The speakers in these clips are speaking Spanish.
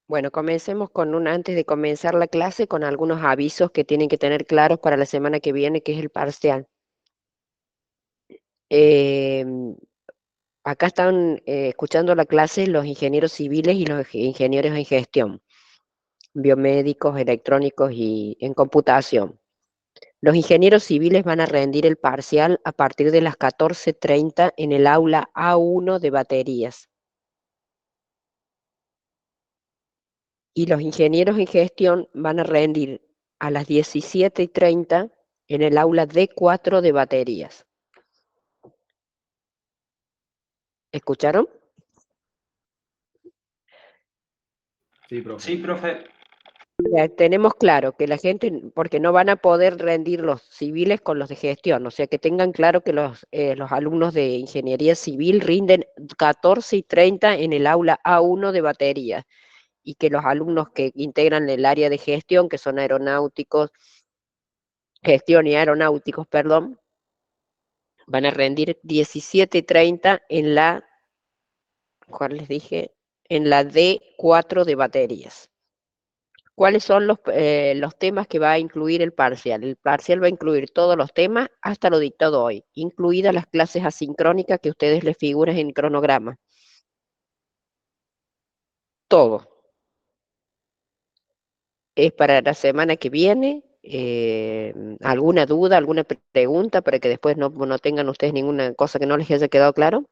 Bueno, comencemos antes de comenzar la clase, con algunos avisos que tienen que tener claros para la semana que viene, que es el parcial. Em, Acá están escuchando la clase los ingenieros civiles y los ingenieros en gestión, biomédicos, electrónicos y en computación. Los ingenieros civiles van a rendir el parcial a partir de las 14:30 en el aula A1 de baterías. Y los ingenieros en gestión van a rendir a las 17:30 en el aula D4 de baterías. ¿Escucharon? Sí, profe. Sí, profe. Ya tenemos claro que la gente, porque no van a poder rendir los civiles con los de gestión, o sea que tengan claro que los alumnos de ingeniería civil rinden 14:30 en el aula A1 de batería, y que los alumnos que integran el área de gestión, que son aeronáuticos, gestión y aeronáuticos, perdón, van a rendir 17:30 en ¿cuál les dije? En la D4 de baterías. ¿Cuáles son los temas que va a incluir el parcial? El parcial va a incluir todos los temas hasta lo dictado hoy, incluidas las clases asincrónicas que ustedes les figuren en cronograma. Todo. Es para la semana que viene. ¿Alguna duda, alguna pregunta para que después no tengan ustedes ninguna cosa que no les haya quedado claro?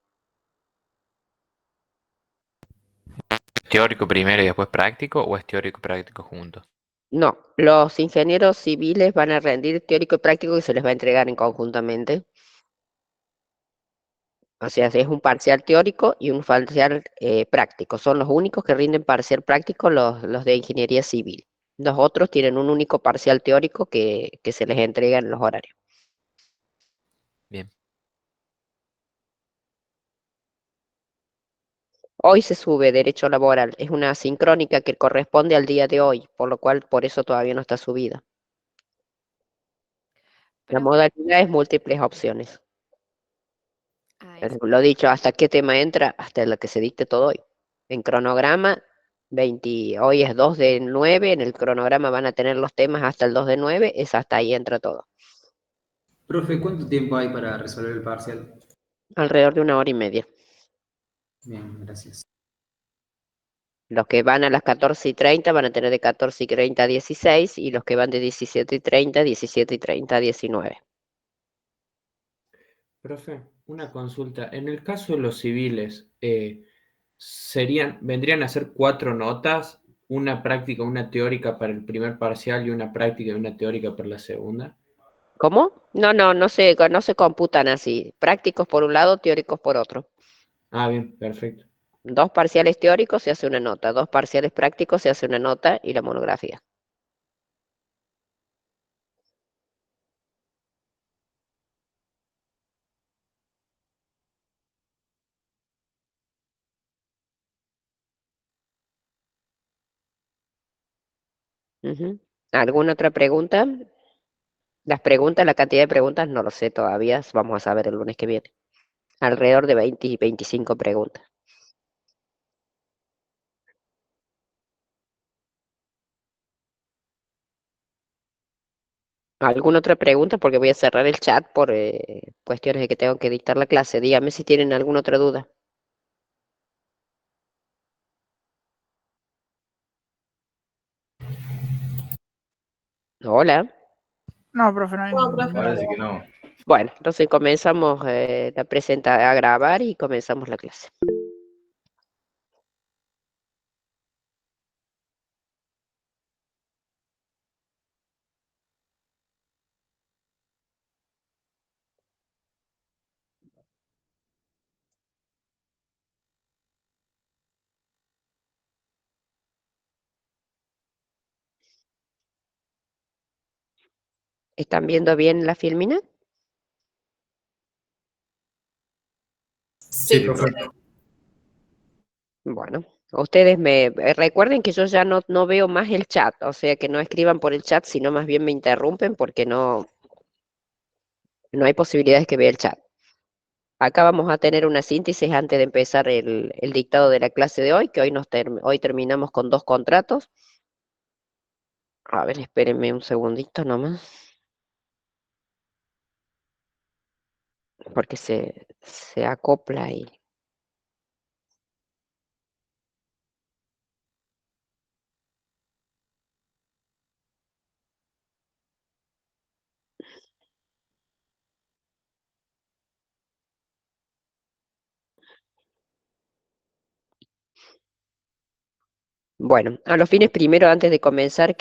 ¿Teórico primero y después práctico o es teórico y práctico juntos? No, los ingenieros civiles van a rendir teórico y práctico, que se les va a entregar en conjuntamente. O sea, es un parcial teórico y un parcial práctico. Son los únicos que rinden parcial práctico los de ingeniería civil. Los otros tienen un único parcial teórico que se les entrega en los horarios. Bien. Hoy se sube derecho laboral. Es una sincrónica que corresponde al día de hoy, por lo cual por eso todavía no está subida. La Profe, modalidad es múltiples opciones. eso. Lo dicho, ¿hasta qué tema entra? Hasta lo que se dicte todo hoy. En cronograma, hoy es 2 de 9, en el cronograma van a tener los temas hasta el 2 de 9, es hasta ahí entra todo. Profe, ¿cuánto tiempo hay para resolver el parcial? Alrededor de 1 hora y media. Bien, gracias. Los que van a las 14:30 van a tener de 14:30 a 16, y los que van de 17:30, 17:30 a 19. Profe, una consulta. En el caso de los civiles, vendrían a ser 4 notas, una práctica, una teórica para el primer parcial y una práctica y una teórica para la segunda. ¿Cómo? No se computan así. Prácticos por un lado, teóricos por otro. Ah, bien, perfecto. 2 parciales teóricos se hace una nota, 2 parciales prácticos se hace una nota y la monografía. Ujú. ¿Alguna otra pregunta? Las preguntas, la cantidad de preguntas, no lo sé todavía, vamos a saber el lunes que viene. Alrededor de 20 y 25 preguntas. ¿Alguna otra pregunta? Porque voy a cerrar el chat por cuestiones de que tengo que dictar la clase. Dígame si tienen alguna otra duda. Hola. No, profe, no hay ninguna. Parece que no. Bueno, entonces comenzamos a grabar y comenzamos la clase. ¿Están viendo bien la filmina? Sí, profe. Bueno, ustedes recuerden que yo ya no veo más el chat, o sea que no escriban por el chat, sino más bien me interrumpen, porque no hay posibilidades que vea el chat. Acá vamos a tener una síntesis antes de empezar el dictado de la clase de hoy, que hoy terminamos con 2 contratos. A ver, espérenme un segundito nomás. Porque se acopla ahí. Bueno, a los fines primero, antes de comenzar,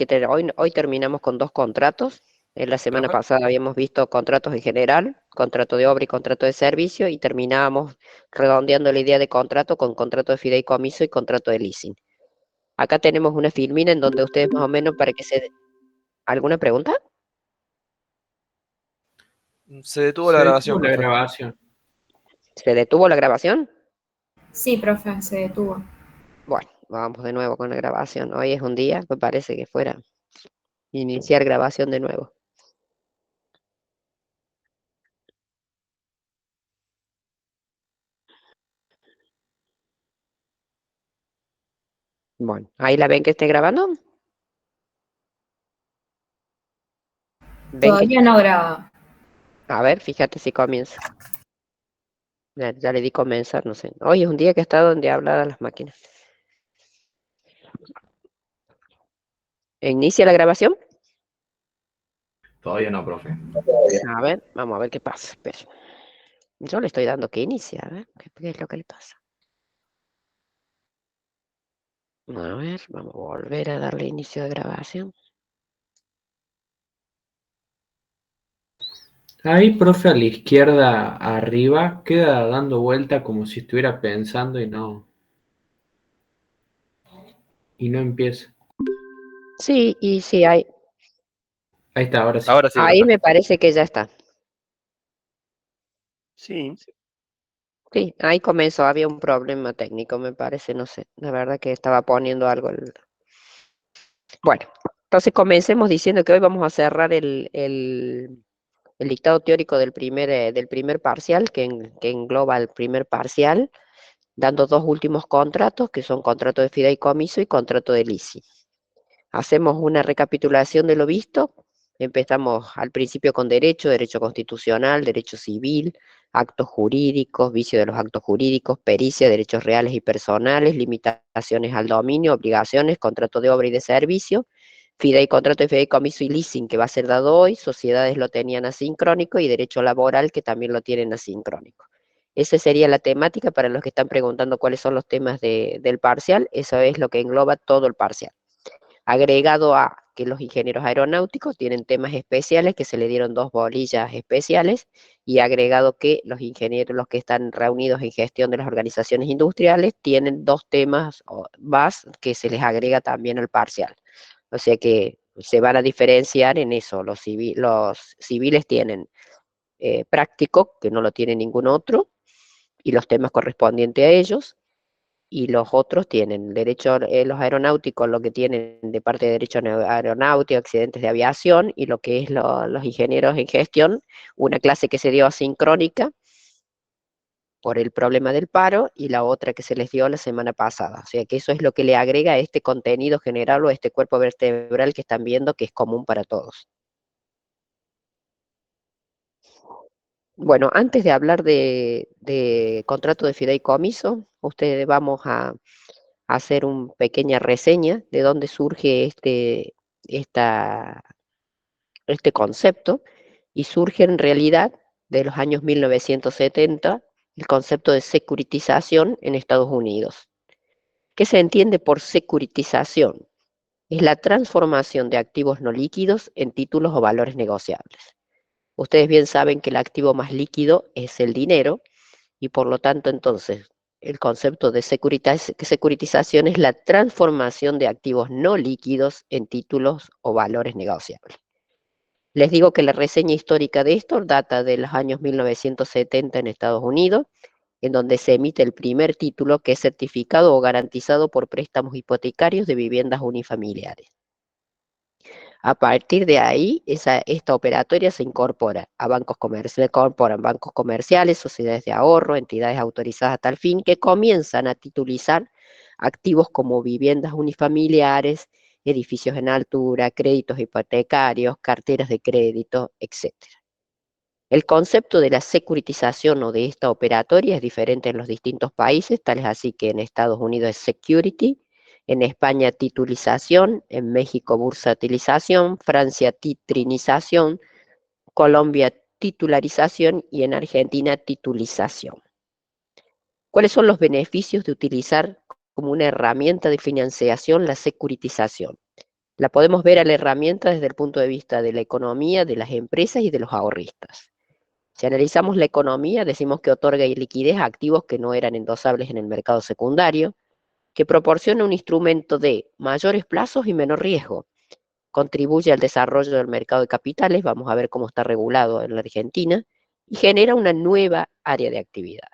hoy terminamos con 2 contratos. En la semana Profe. pasada habíamos visto contratos en general, contrato de obra y contrato de servicio, y terminábamos redondeando la idea de contrato con contrato de fideicomiso y contrato de leasing. Acá tenemos una filmina en donde ustedes más o menos para que se... ¿Alguna pregunta? Se detuvo la Se grabación, detuvo la profe. grabación. ¿Se detuvo la grabación? Sí, profe, se detuvo. Bueno, vamos de nuevo con la grabación. Hoy es un día, me parece que fuera iniciar grabación de nuevo. Bueno, ¿ahí la ven que esté grabando? ¿Ven que... Todavía no graba. A ver, fíjate si comienza. Ya le di comenzar, no sé. Hoy es un día que está donde hablan a las máquinas. ¿Inicia la grabación? Todavía no, profe. A ver, vamos a ver qué pasa. Espera. Yo le estoy dando que inicie, a ver, ¿qué es lo que le pasa? A ver, vamos a volver a darle inicio de grabación. Ahí, profe, a la izquierda arriba, queda dando vuelta como si estuviera pensando y no empieza. Sí, y sí, ahí Ahí está, ahora sí. Ahora sí, profe. me parece que ya está. Sí, Sí, ahí comenzó, había un problema técnico, me parece, no sé. La verdad que estaba poniendo algo. Bueno, entonces comencemos diciendo que hoy vamos a cerrar el dictado teórico del primer parcial, que engloba el primer parcial, dando 2 últimos contratos, que son contrato de fideicomiso y contrato de leasing. Hacemos una recapitulación de lo visto. Empezamos al principio con derecho constitucional, derecho civil, actos jurídicos, vicio de los actos jurídicos, pericia, derechos reales y personales, limitaciones al dominio, obligaciones, contrato de obra y de servicio, contrato de fideicomiso y leasing, que va a ser dado hoy, sociedades lo tenían asincrónico, y derecho laboral, que también lo tienen asincrónico. Esa sería la temática para los que están preguntando cuáles son los temas del parcial. Eso es lo que engloba todo el parcial. Agregado a que los ingenieros aeronáuticos tienen temas especiales, que se le dieron 2 bolillas especiales, y agregado que los ingenieros, los que están reunidos en gestión de las organizaciones industriales, tienen 2 temas más que se les agrega también al parcial. O sea que se van a diferenciar en eso. Los civiles tienen práctico, que no lo tiene ningún otro, y los temas correspondientes a ellos, y los otros tienen derecho, los aeronáuticos, lo que tienen de parte de derecho aeronáutico, accidentes de aviación, y lo que es los ingenieros en gestión, una clase que se dio asincrónica por el problema del paro, y la otra que se les dio la semana pasada. O sea que eso es lo que le agrega a este contenido general o a este cuerpo vertebral que están viendo, que es común para todos. Bueno, antes de hablar de contrato de fideicomiso, ustedes vamos a hacer una pequeña reseña de dónde surge este concepto, y surge en realidad de los años 1970 el concepto de securitización en Estados Unidos. ¿Qué se entiende por securitización? Es la transformación de activos no líquidos en títulos o valores negociables. Ustedes bien saben que el activo más líquido es el dinero, y por lo tanto entonces el concepto de securitización es la transformación de activos no líquidos en títulos o valores negociables. Les digo que la reseña histórica de esto data de los años 1970 en Estados Unidos, en donde se emite el primer título, que es certificado o garantizado por préstamos hipotecarios de viviendas unifamiliares. A partir de ahí, esta operatoria se incorpora a bancos comerciales, se incorporan bancos comerciales, sociedades de ahorro, entidades autorizadas a tal fin, que comienzan a titulizar activos como viviendas unifamiliares, edificios en altura, créditos hipotecarios, carteras de crédito, etc. El concepto de la securitización o de esta operatoria es diferente en los distintos países, tales así que en Estados Unidos es security, en España titulización, en México bursatilización, Francia titrinización, Colombia titularización y en Argentina titulización. ¿Cuáles son los beneficios de utilizar como una herramienta de financiación la securitización? La podemos ver a la herramienta desde el punto de vista de la economía, de las empresas y de los ahorristas. Si analizamos la economía, decimos que otorga liquidez a activos que no eran endosables en el mercado secundario, que proporciona un instrumento de mayores plazos y menor riesgo, contribuye al desarrollo del mercado de capitales, vamos a ver cómo está regulado en la Argentina, y genera una nueva área de actividades.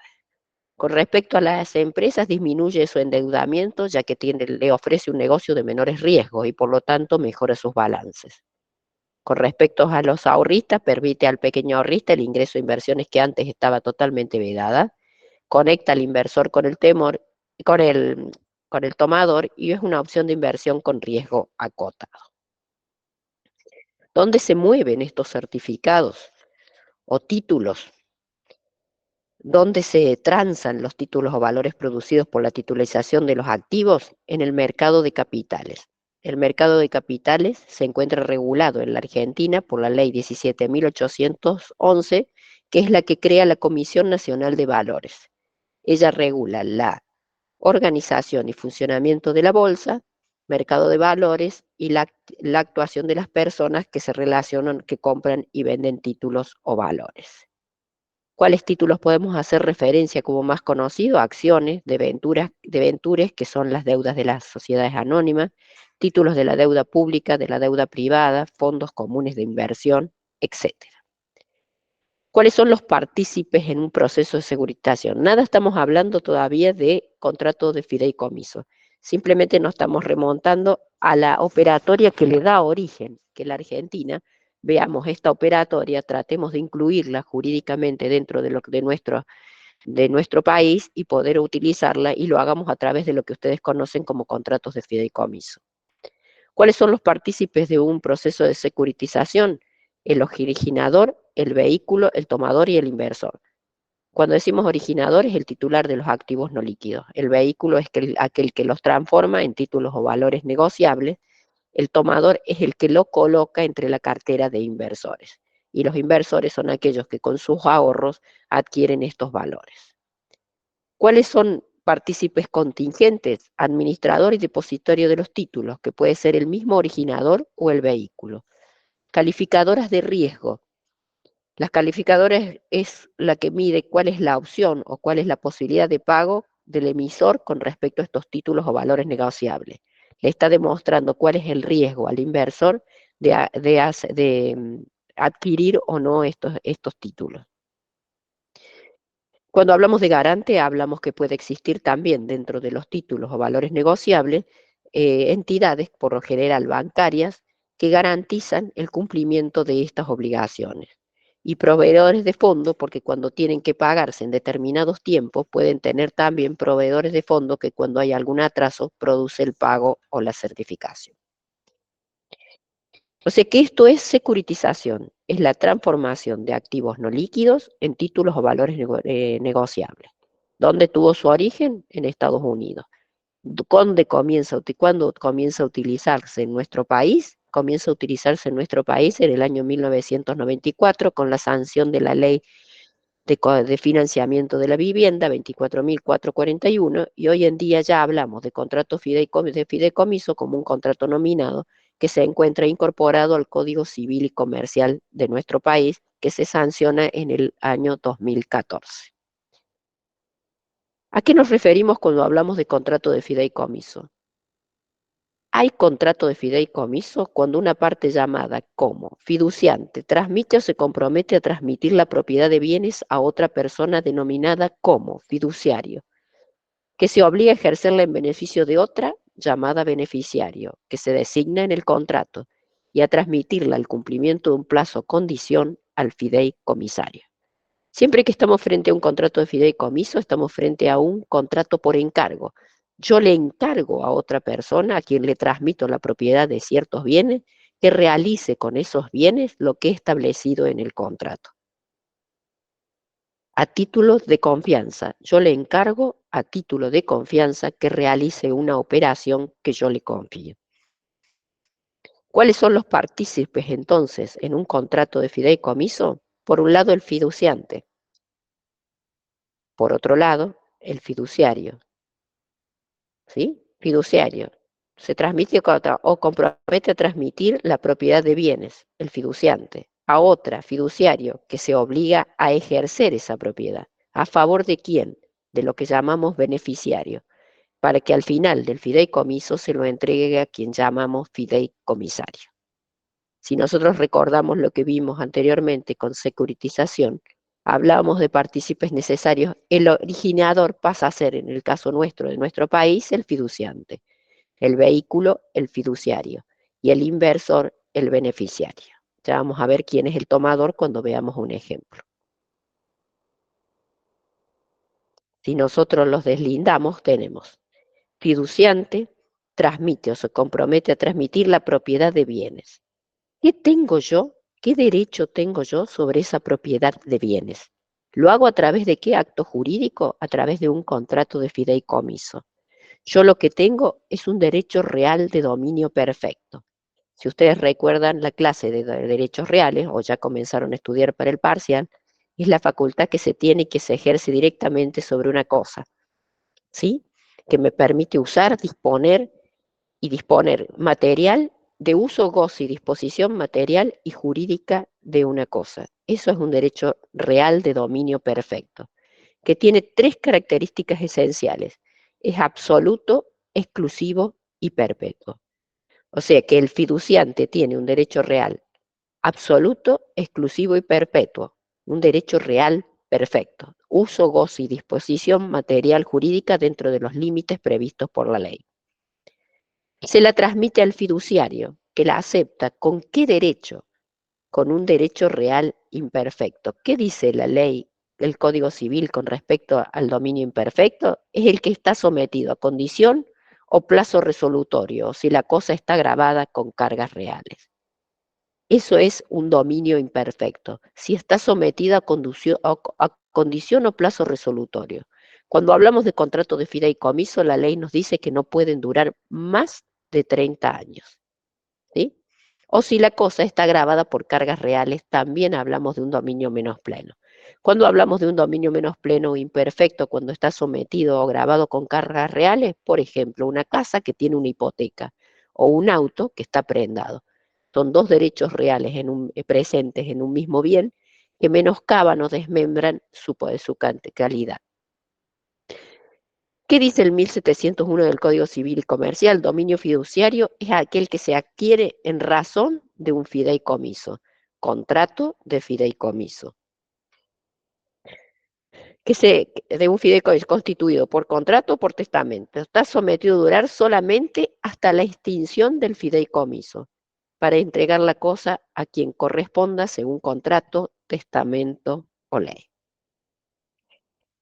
Con respecto a las empresas, disminuye su endeudamiento, ya que le ofrece un negocio de menores riesgos y por lo tanto mejora sus balances. Con respecto a los ahorristas, permite al pequeño ahorrista el ingreso a inversiones que antes estaba totalmente vedada, conecta al inversor con el tomador y es una opción de inversión con riesgo acotado. ¿Dónde se mueven estos certificados o títulos? ¿Dónde se transan los títulos o valores producidos por la titulización de los activos? En el mercado de capitales. El mercado de capitales se encuentra regulado en la Argentina por la ley 17.811, que es la que crea la Comisión Nacional de Valores. Ella regula la organización y funcionamiento de la bolsa, mercado de valores y la actuación de las personas que se relacionan, que compran y venden títulos o valores. ¿Cuáles títulos podemos hacer referencia como más conocido? Acciones, debentures, que son las deudas de las sociedades anónimas, títulos de la deuda pública, de la deuda privada, fondos comunes de inversión, etc. ¿Cuáles son los partícipes en un proceso de securitización? Nada estamos hablando todavía de contrato de fideicomiso. Simplemente nos estamos remontando a la operatoria que le da origen, que la Argentina. Veamos esta operatoria, tratemos de incluirla jurídicamente dentro de nuestro país y poder utilizarla y lo hagamos a través de lo que ustedes conocen como contratos de fideicomiso. ¿Cuáles son los partícipes de un proceso de securitización? El originador, el vehículo, el tomador y el inversor. Cuando decimos originador es el titular de los activos no líquidos. El vehículo es aquel que los transforma en títulos o valores negociables. El tomador es el que lo coloca entre la cartera de inversores. Y los inversores son aquellos que con sus ahorros adquieren estos valores. ¿Cuáles son partícipes contingentes? Administrador y depositario de los títulos, que puede ser el mismo originador o el vehículo. Calificadoras de riesgo. Las calificadoras es la que mide cuál es la opción o cuál es la posibilidad de pago del emisor con respecto a estos títulos o valores negociables. Le está demostrando cuál es el riesgo al inversor de adquirir o no estos títulos. Cuando hablamos de garante, hablamos que puede existir también dentro de los títulos o valores negociables entidades, por lo general bancarias, que garantizan el cumplimiento de estas obligaciones. Y proveedores de fondo, porque cuando tienen que pagarse en determinados tiempos, pueden tener también proveedores de fondo que cuando hay algún atraso produce el pago o la certificación. O sea que esto es securitización, es la transformación de activos no líquidos en títulos o valores negociables. ¿Dónde tuvo su origen? En Estados Unidos. ¿Cuándo comienza a utilizarse en nuestro país? Comienza a utilizarse en nuestro país en el año 1994 con la sanción de la ley de financiamiento de la vivienda 24.441 y hoy en día ya hablamos de contrato de fideicomiso como un contrato nominado que se encuentra incorporado al Código Civil y Comercial de nuestro país, que se sanciona en el año 2014. ¿A qué nos referimos cuando hablamos de contrato de fideicomiso? Hay contrato de fideicomiso cuando una parte llamada como fiduciante transmite o se compromete a transmitir la propiedad de bienes a otra persona denominada como fiduciario, que se obliga a ejercerla en beneficio de otra llamada beneficiario, que se designa en el contrato, y a transmitirla al cumplimiento de un plazo o condición al fideicomisario. Siempre que estamos frente a un contrato de fideicomiso, estamos frente a un contrato por encargo. Yo le encargo a otra persona, a quien le transmito la propiedad de ciertos bienes, que realice con esos bienes lo que he establecido en el contrato. A título de confianza, yo le encargo a título de confianza que realice una operación que yo le confío. ¿Cuáles son los partícipes entonces en un contrato de fideicomiso? Por un lado, el fiduciante. Por otro lado, el fiduciario. ¿Sí? Fiduciario. Se transmite o compromete a transmitir la propiedad de bienes, el fiduciante, a otra, fiduciario, que se obliga a ejercer esa propiedad. ¿A favor de quién? De lo que llamamos beneficiario, para que al final del fideicomiso se lo entregue a quien llamamos fideicomisario. Si nosotros recordamos lo que vimos anteriormente con securitización, hablábamos de partícipes necesarios, el originador pasa a ser, en el caso nuestro, de nuestro país, el fiduciante, el vehículo, el fiduciario, y el inversor, el beneficiario. Ya vamos a ver quién es el tomador cuando veamos un ejemplo. Si nosotros los deslindamos, tenemos fiduciante, transmite o se compromete a transmitir la propiedad de bienes. ¿Qué tengo yo? ¿Qué derecho tengo yo sobre esa propiedad de bienes? ¿Lo hago a través de qué acto jurídico? A través de un contrato de fideicomiso. Yo lo que tengo es un derecho real de dominio perfecto. Si ustedes recuerdan la clase de derechos reales, o ya comenzaron a estudiar para el parcial, es la facultad que se tiene y que se ejerce directamente sobre una cosa, ¿sí? Que me permite usar, disponer material de uso, goce y disposición material y jurídica de una cosa. Eso es un derecho real de dominio perfecto, que tiene tres características esenciales. Es absoluto, exclusivo y perpetuo. O sea que el fiduciante tiene un derecho real absoluto, exclusivo y perpetuo. Un derecho real perfecto. Uso, goce y disposición material jurídica dentro de los límites previstos por la ley. Se la transmite al fiduciario, que la acepta. ¿Con qué derecho? Con un derecho real imperfecto. ¿Qué dice la ley, el Código Civil con respecto al dominio imperfecto? Es el que está sometido a condición o plazo resolutorio, o si la cosa está grabada con cargas reales. Eso es un dominio imperfecto, si está sometida a condición o plazo resolutorio. Cuando hablamos de contrato de fideicomiso, la ley nos dice que no pueden durar más de 30 años. ¿Sí? O si la cosa está agravada por cargas reales, también hablamos de un dominio menos pleno. Cuando hablamos de un dominio menos pleno o imperfecto, cuando está sometido o agravado con cargas reales, por ejemplo, una casa que tiene una hipoteca o un auto que está prendado. Son dos derechos reales presentes en un mismo bien que menoscaban o desmembran su calidad. ¿Qué dice el 1701 del Código Civil y Comercial? Dominio fiduciario es aquel que se adquiere en razón de un fideicomiso, contrato de fideicomiso. De un fideicomiso constituido por contrato o por testamento. Está sometido a durar solamente hasta la extinción del fideicomiso, para entregar la cosa a quien corresponda según contrato, testamento o ley.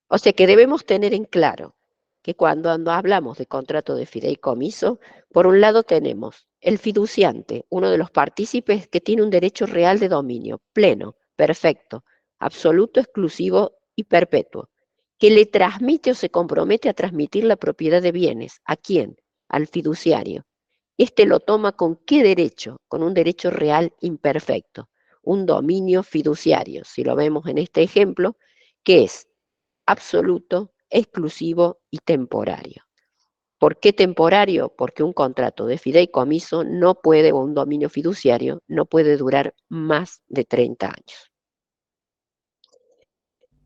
O sea que debemos tener en claro que cuando hablamos de contrato de fideicomiso, por un lado tenemos el fiduciante, uno de los partícipes que tiene un derecho real de dominio, pleno, perfecto, absoluto, exclusivo y perpetuo, que le transmite o se compromete a transmitir la propiedad de bienes. ¿A quién? Al fiduciario. Este lo toma ¿con qué derecho? Con un derecho real imperfecto, un dominio fiduciario, si lo vemos en este ejemplo, que es absoluto, exclusivo y temporario. ¿Por qué temporario? Porque un contrato de fideicomiso no puede, o un dominio fiduciario, no puede durar más de 30 años.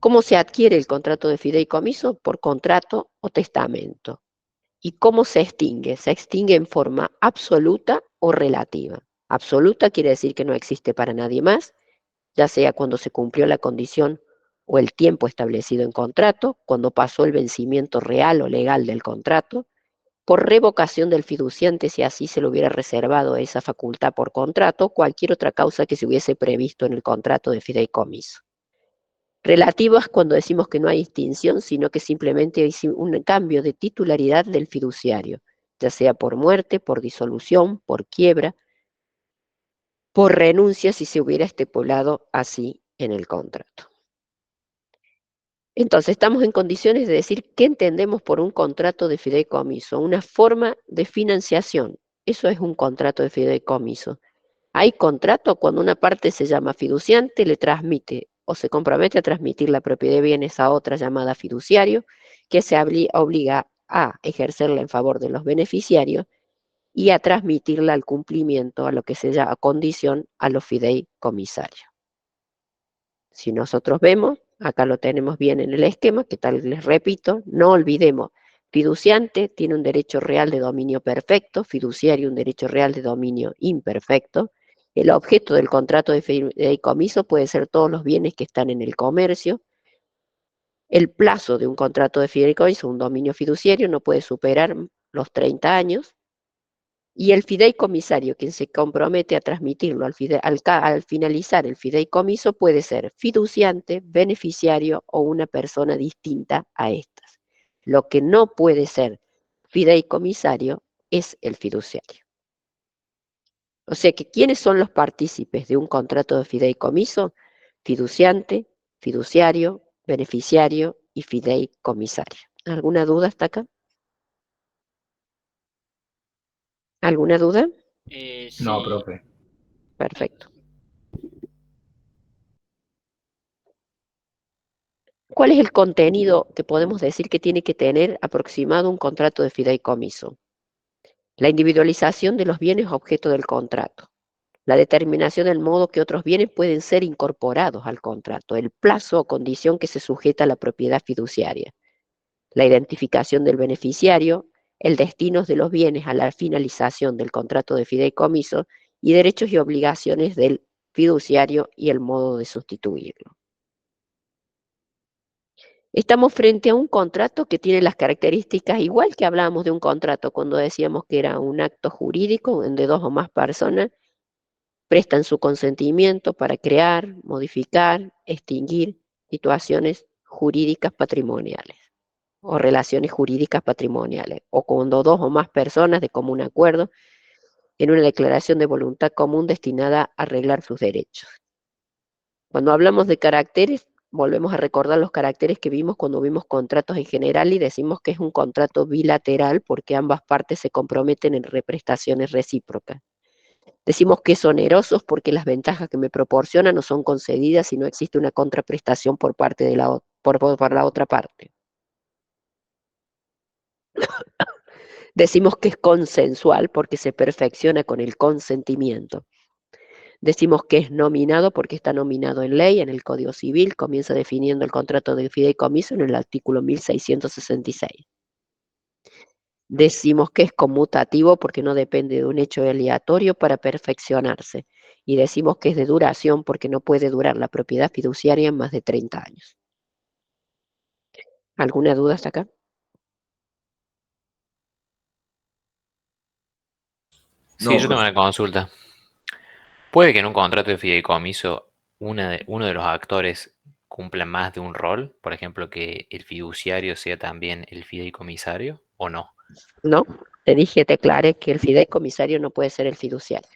¿Cómo se adquiere el contrato de fideicomiso? Por contrato o testamento. ¿Y cómo se extingue? Se extingue en forma absoluta o relativa. Absoluta quiere decir que no existe para nadie más, ya sea cuando se cumplió la condición o el tiempo establecido en contrato, cuando pasó el vencimiento real o legal del contrato. por revocación del fiduciante, si así se le hubiera reservado esa facultad por contrato, cualquier otra causa que se hubiese previsto en el contrato de fideicomiso. Relativas cuando decimos que no hay distinción, sino que simplemente hay un cambio de titularidad del fiduciario, ya sea por muerte, por disolución, por quiebra, por renuncia, si se hubiera estipulado así en el contrato. Entonces, estamos en condiciones de decir qué entendemos por un contrato de fideicomiso, una forma de financiación. Eso es un contrato de fideicomiso. Hay contrato cuando una parte se llama fiduciante, le transmite o se compromete a transmitir la propiedad de bienes a otra llamada fiduciario, que se obliga a ejercerla en favor de los beneficiarios y a transmitirla al cumplimiento, a lo que se llama condición, a los fideicomisarios. Si nosotros vemos, acá lo tenemos bien en el esquema, que tal les repito, no olvidemos, fiduciante tiene un derecho real de dominio perfecto, fiduciario un derecho real de dominio imperfecto. El objeto del contrato de fideicomiso puede ser todos los bienes que están en el comercio. El plazo de un contrato de fideicomiso, un dominio fiduciario, no puede superar los 30 años. Y el fideicomisario, quien se compromete a transmitirlo al finalizar el fideicomiso, puede ser fiduciante, beneficiario o una persona distinta a estas. Lo que no puede ser fideicomisario es el fiduciario. O sea que, ¿quiénes son los partícipes de un contrato de fideicomiso? Fiduciante, fiduciario, beneficiario y fideicomisario. ¿Alguna duda hasta acá? ¿Alguna duda? No, Sí. profe. Perfecto. ¿Cuál es el contenido que podemos decir que tiene que tener aproximado un contrato de fideicomiso? La individualización de los bienes objeto del contrato, la determinación del modo que otros bienes pueden ser incorporados al contrato, el plazo o condición que se sujeta a la propiedad fiduciaria, la identificación del beneficiario, el destino de los bienes a la finalización del contrato de fideicomiso y derechos y obligaciones del fiduciario y el modo de sustituirlo. Estamos frente a un contrato que tiene las características, igual que hablábamos de un contrato cuando decíamos que era un acto jurídico donde dos o más personas prestan su consentimiento para crear, modificar, extinguir situaciones jurídicas patrimoniales o relaciones jurídicas patrimoniales, o cuando dos o más personas de común acuerdo en una declaración de voluntad común destinada a arreglar sus derechos. Cuando hablamos de caracteres, volvemos a recordar los caracteres que vimos cuando vimos contratos en general y decimos que es un contrato bilateral porque ambas partes se comprometen en represtaciones recíprocas. Decimos que es oneroso porque las ventajas que me proporcionan no son concedidas si no existe una contraprestación por parte de por la otra parte. Decimos que es consensual porque se perfecciona con el consentimiento. Decimos que es nominado porque está nominado en ley, en el Código Civil, comienza definiendo el contrato de fideicomiso en el artículo 1666. Decimos que es conmutativo porque no depende de un hecho aleatorio para perfeccionarse. Y decimos que es de duración porque no puede durar la propiedad fiduciaria en más de 30 años. ¿Alguna duda hasta acá? Sí, No, yo tengo profe. una consulta. ¿Puede que en un contrato de fideicomiso uno de los actores cumpla más de un rol? Por ejemplo, que el fiduciario sea también el fideicomisario, ¿o no? No, te dije, te aclaré que el fideicomisario no puede ser el fiduciario.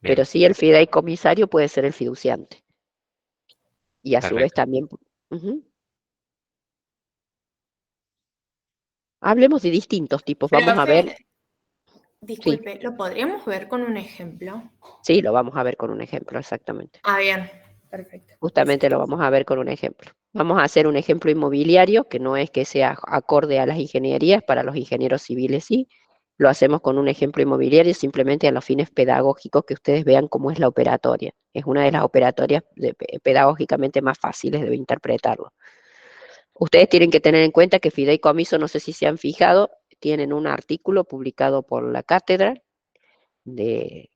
Bien, Pero sí el fideicomisario puede ser el fiduciante. Y a su vez perfecto. también... Ujú. Hablemos de distintos tipos. Vamos a ver... Profe, Sí, disculpe, ¿lo podríamos ver con un ejemplo? sí, lo vamos a ver con un ejemplo, exactamente. Ah, bien, perfecto. Justamente lo vamos a ver con un ejemplo. Vamos a hacer un ejemplo inmobiliario que no es que sea acorde a las ingenierías, para los ingenieros civiles sí. Lo hacemos con un ejemplo inmobiliario simplemente a los fines pedagógicos, que ustedes vean cómo es la operatoria. Es una de las operatorias pedagógicamente más fáciles de interpretarlo. Ustedes tienen que tener en cuenta que fideicomiso, no sé si se han fijado, tienen un artículo publicado por la cátedra de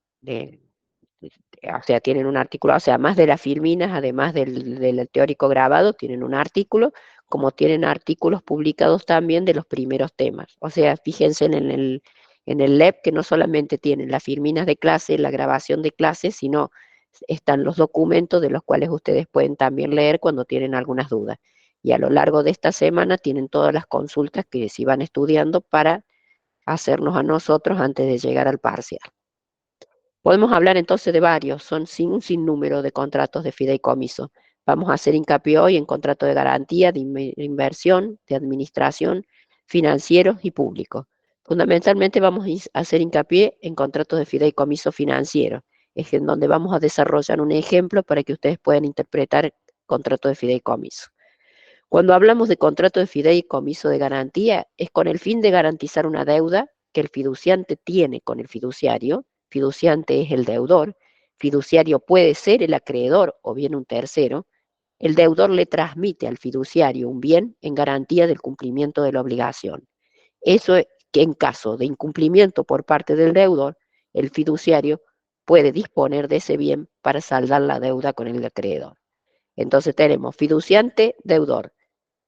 o sea, tienen un artículo, o sea, más de las filminas, además del teórico grabado, tienen un artículo como tienen artículos publicados también de los primeros temas. O sea, fíjense en el LEP que no solamente tienen las firminas de clase, la grabación de clases, sino están los documentos de los cuales ustedes pueden también leer cuando tienen algunas dudas. Y a lo largo de esta semana tienen todas las consultas que se van estudiando para hacernos a nosotros antes de llegar al parcial. Podemos hablar entonces de varios, son un sinnúmero de contratos de fideicomiso. Vamos a hacer hincapié hoy en contratos de garantía, de inversión, de administración, financieros y públicos. Fundamentalmente vamos a hacer hincapié en contratos de fideicomiso financiero, es en donde vamos a desarrollar un ejemplo para que ustedes puedan interpretar contratos de fideicomiso. Cuando hablamos de contrato de fideicomiso de garantía, es con el fin de garantizar una deuda que el fiduciante tiene con el fiduciario. Fiduciante es el deudor, fiduciario puede ser el acreedor o bien un tercero. El deudor le transmite al fiduciario un bien en garantía del cumplimiento de la obligación. Eso es que en caso de incumplimiento por parte del deudor, el fiduciario puede disponer de ese bien para saldar la deuda con el acreedor. Entonces tenemos fiduciante, deudor,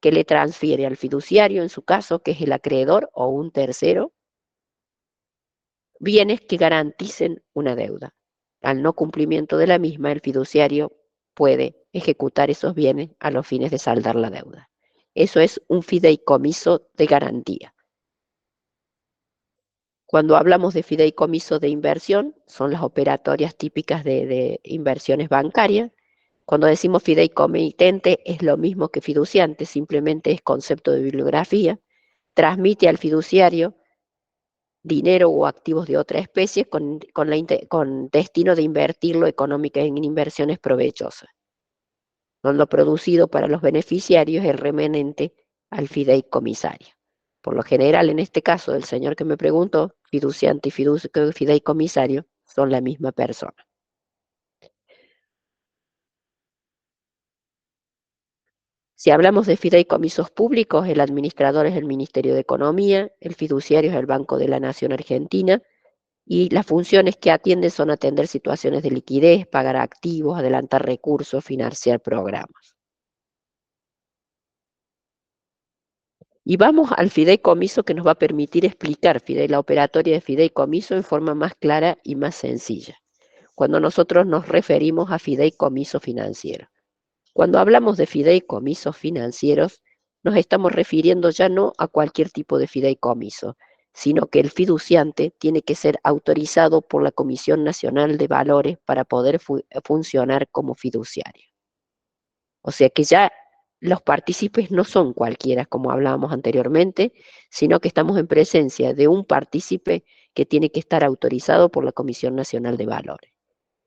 que le transfiere al fiduciario, en su caso, que es el acreedor o un tercero, bienes que garanticen una deuda. Al no cumplimiento de la misma, el fiduciario puede ejecutar esos bienes a los fines de saldar la deuda. Eso es un fideicomiso de garantía. Cuando hablamos de fideicomiso de inversión, son las operatorias típicas de inversiones bancarias. Cuando decimos fideicomitente es lo mismo que fiduciante, simplemente es concepto de bibliografía. Transmite al fiduciario dinero o activos de otra especie con destino de invertirlo económicamente en inversiones provechosas. Lo producido para los beneficiarios es el remanente al fideicomisario. Por lo general, en este caso, el señor que me preguntó, fiduciante y fideicomisario son la misma persona. Si hablamos de fideicomisos públicos, el administrador es el Ministerio de Economía, el fiduciario es el Banco de la Nación Argentina, y las funciones que atienden son atender situaciones de liquidez, pagar activos, adelantar recursos, financiar programas. Y vamos al fideicomiso que nos va a permitir explicar la operatoria de fideicomiso en forma más clara y más sencilla, cuando nosotros nos referimos a fideicomiso financiero. Cuando hablamos de fideicomisos financieros, nos estamos refiriendo ya no a cualquier tipo de fideicomiso, sino que el fiduciante tiene que ser autorizado por la Comisión Nacional de Valores para poder funcionar como fiduciario. O sea que ya los partícipes no son cualquiera, como hablábamos anteriormente, sino que estamos en presencia de un partícipe que tiene que estar autorizado por la Comisión Nacional de Valores,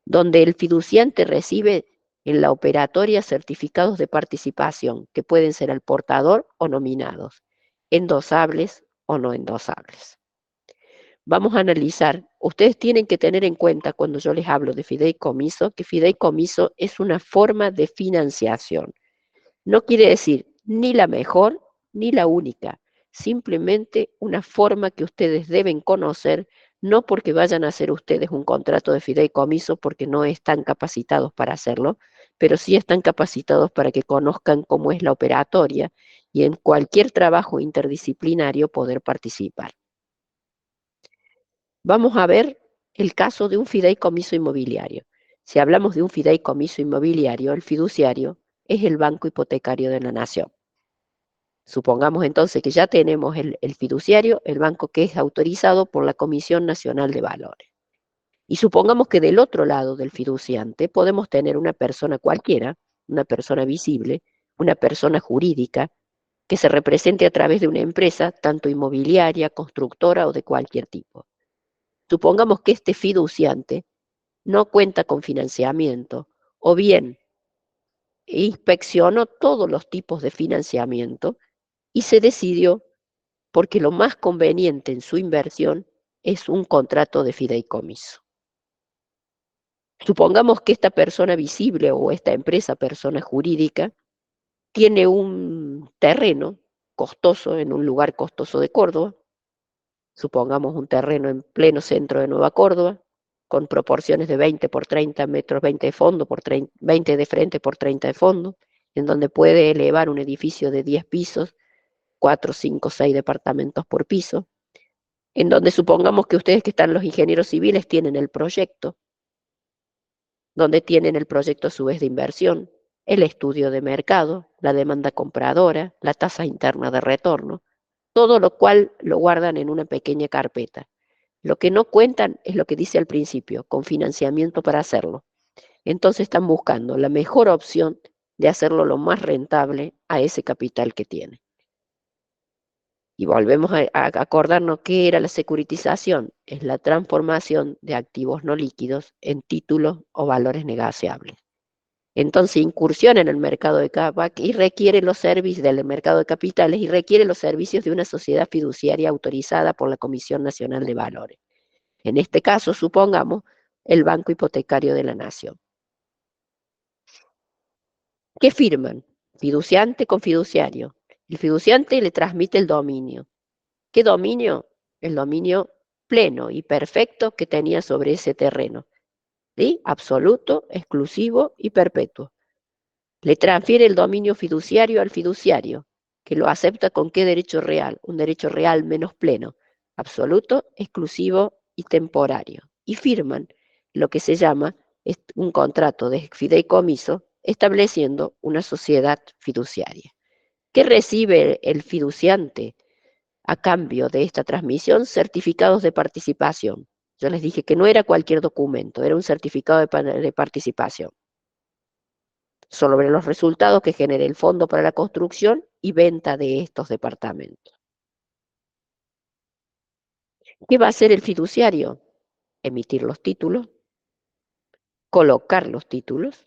donde el fiduciante recibe en la operatoria certificados de participación que pueden ser al portador o nominados, endosables o no endosables. Vamos a analizar, ustedes tienen que tener en cuenta cuando yo les hablo de fideicomiso, que fideicomiso es una forma de financiación. No quiere decir ni la mejor ni la única, simplemente una forma que ustedes deben conocer, no porque vayan a hacer ustedes un contrato de fideicomiso porque no están capacitados para hacerlo, pero sí están capacitados para que conozcan cómo es la operatoria y en cualquier trabajo interdisciplinario poder participar. Vamos a ver el caso de un fideicomiso inmobiliario. Si hablamos de un fideicomiso inmobiliario, el fiduciario es el Banco Hipotecario de la Nación. Supongamos entonces que ya tenemos el fiduciario, el banco que es autorizado por la Comisión Nacional de Valores. Y supongamos que del otro lado del fiduciante podemos tener una persona cualquiera, una persona visible, una persona jurídica, que se represente a través de una empresa, tanto inmobiliaria, constructora o de cualquier tipo. Supongamos que este fiduciante no cuenta con financiamiento, o bien inspeccionó todos los tipos de financiamiento y se decidió porque lo más conveniente en su inversión es un contrato de fideicomiso. Supongamos que esta persona visible o esta empresa, persona jurídica, tiene un terreno costoso en un lugar costoso de Córdoba, supongamos un terreno en pleno centro de Nueva Córdoba, con proporciones de 20 por 30 metros, 20 de fondo, 20 de frente por 30 de fondo. en donde puede elevar un edificio de 10 pisos, 4, 5, 6 departamentos por piso, en donde supongamos que ustedes que están los ingenieros civiles tienen el proyecto, donde tienen el proyecto a su vez de inversión, el estudio de mercado, la demanda compradora, la tasa interna de retorno, todo lo cual lo guardan en una pequeña carpeta. Lo que no cuentan es lo que dice al principio, con financiamiento para hacerlo. Entonces están buscando la mejor opción de hacerlo lo más rentable a ese capital que tiene. Y volvemos a acordarnos qué era la securitización, es la transformación de activos no líquidos en títulos o valores negociables. Entonces incursiona en el mercado de CAPAC y requiere los servicios del mercado de capitales y requiere los servicios de una sociedad fiduciaria autorizada por la Comisión Nacional de Valores. En este caso, supongamos, el Banco Hipotecario de la Nación. ¿Qué firman? Fiduciante con fiduciario. El fiduciante le transmite el dominio. ¿Qué dominio? El dominio pleno y perfecto que tenía sobre ese terreno. ¿Sí? Absoluto, exclusivo y perpetuo. Le transfiere el dominio fiduciario al fiduciario, que lo acepta con qué derecho real, un derecho real menos pleno, absoluto, exclusivo y temporario. Y firman lo que se llama un contrato de fideicomiso estableciendo una sociedad fiduciaria. ¿Qué recibe el fiduciante a cambio de esta transmisión? Certificados de participación. Yo les dije que no era cualquier documento, era un certificado de participación sobre los resultados que genere el Fondo para la Construcción y venta de estos departamentos. ¿Qué va a hacer el fiduciario? Emitir los títulos, colocar los títulos.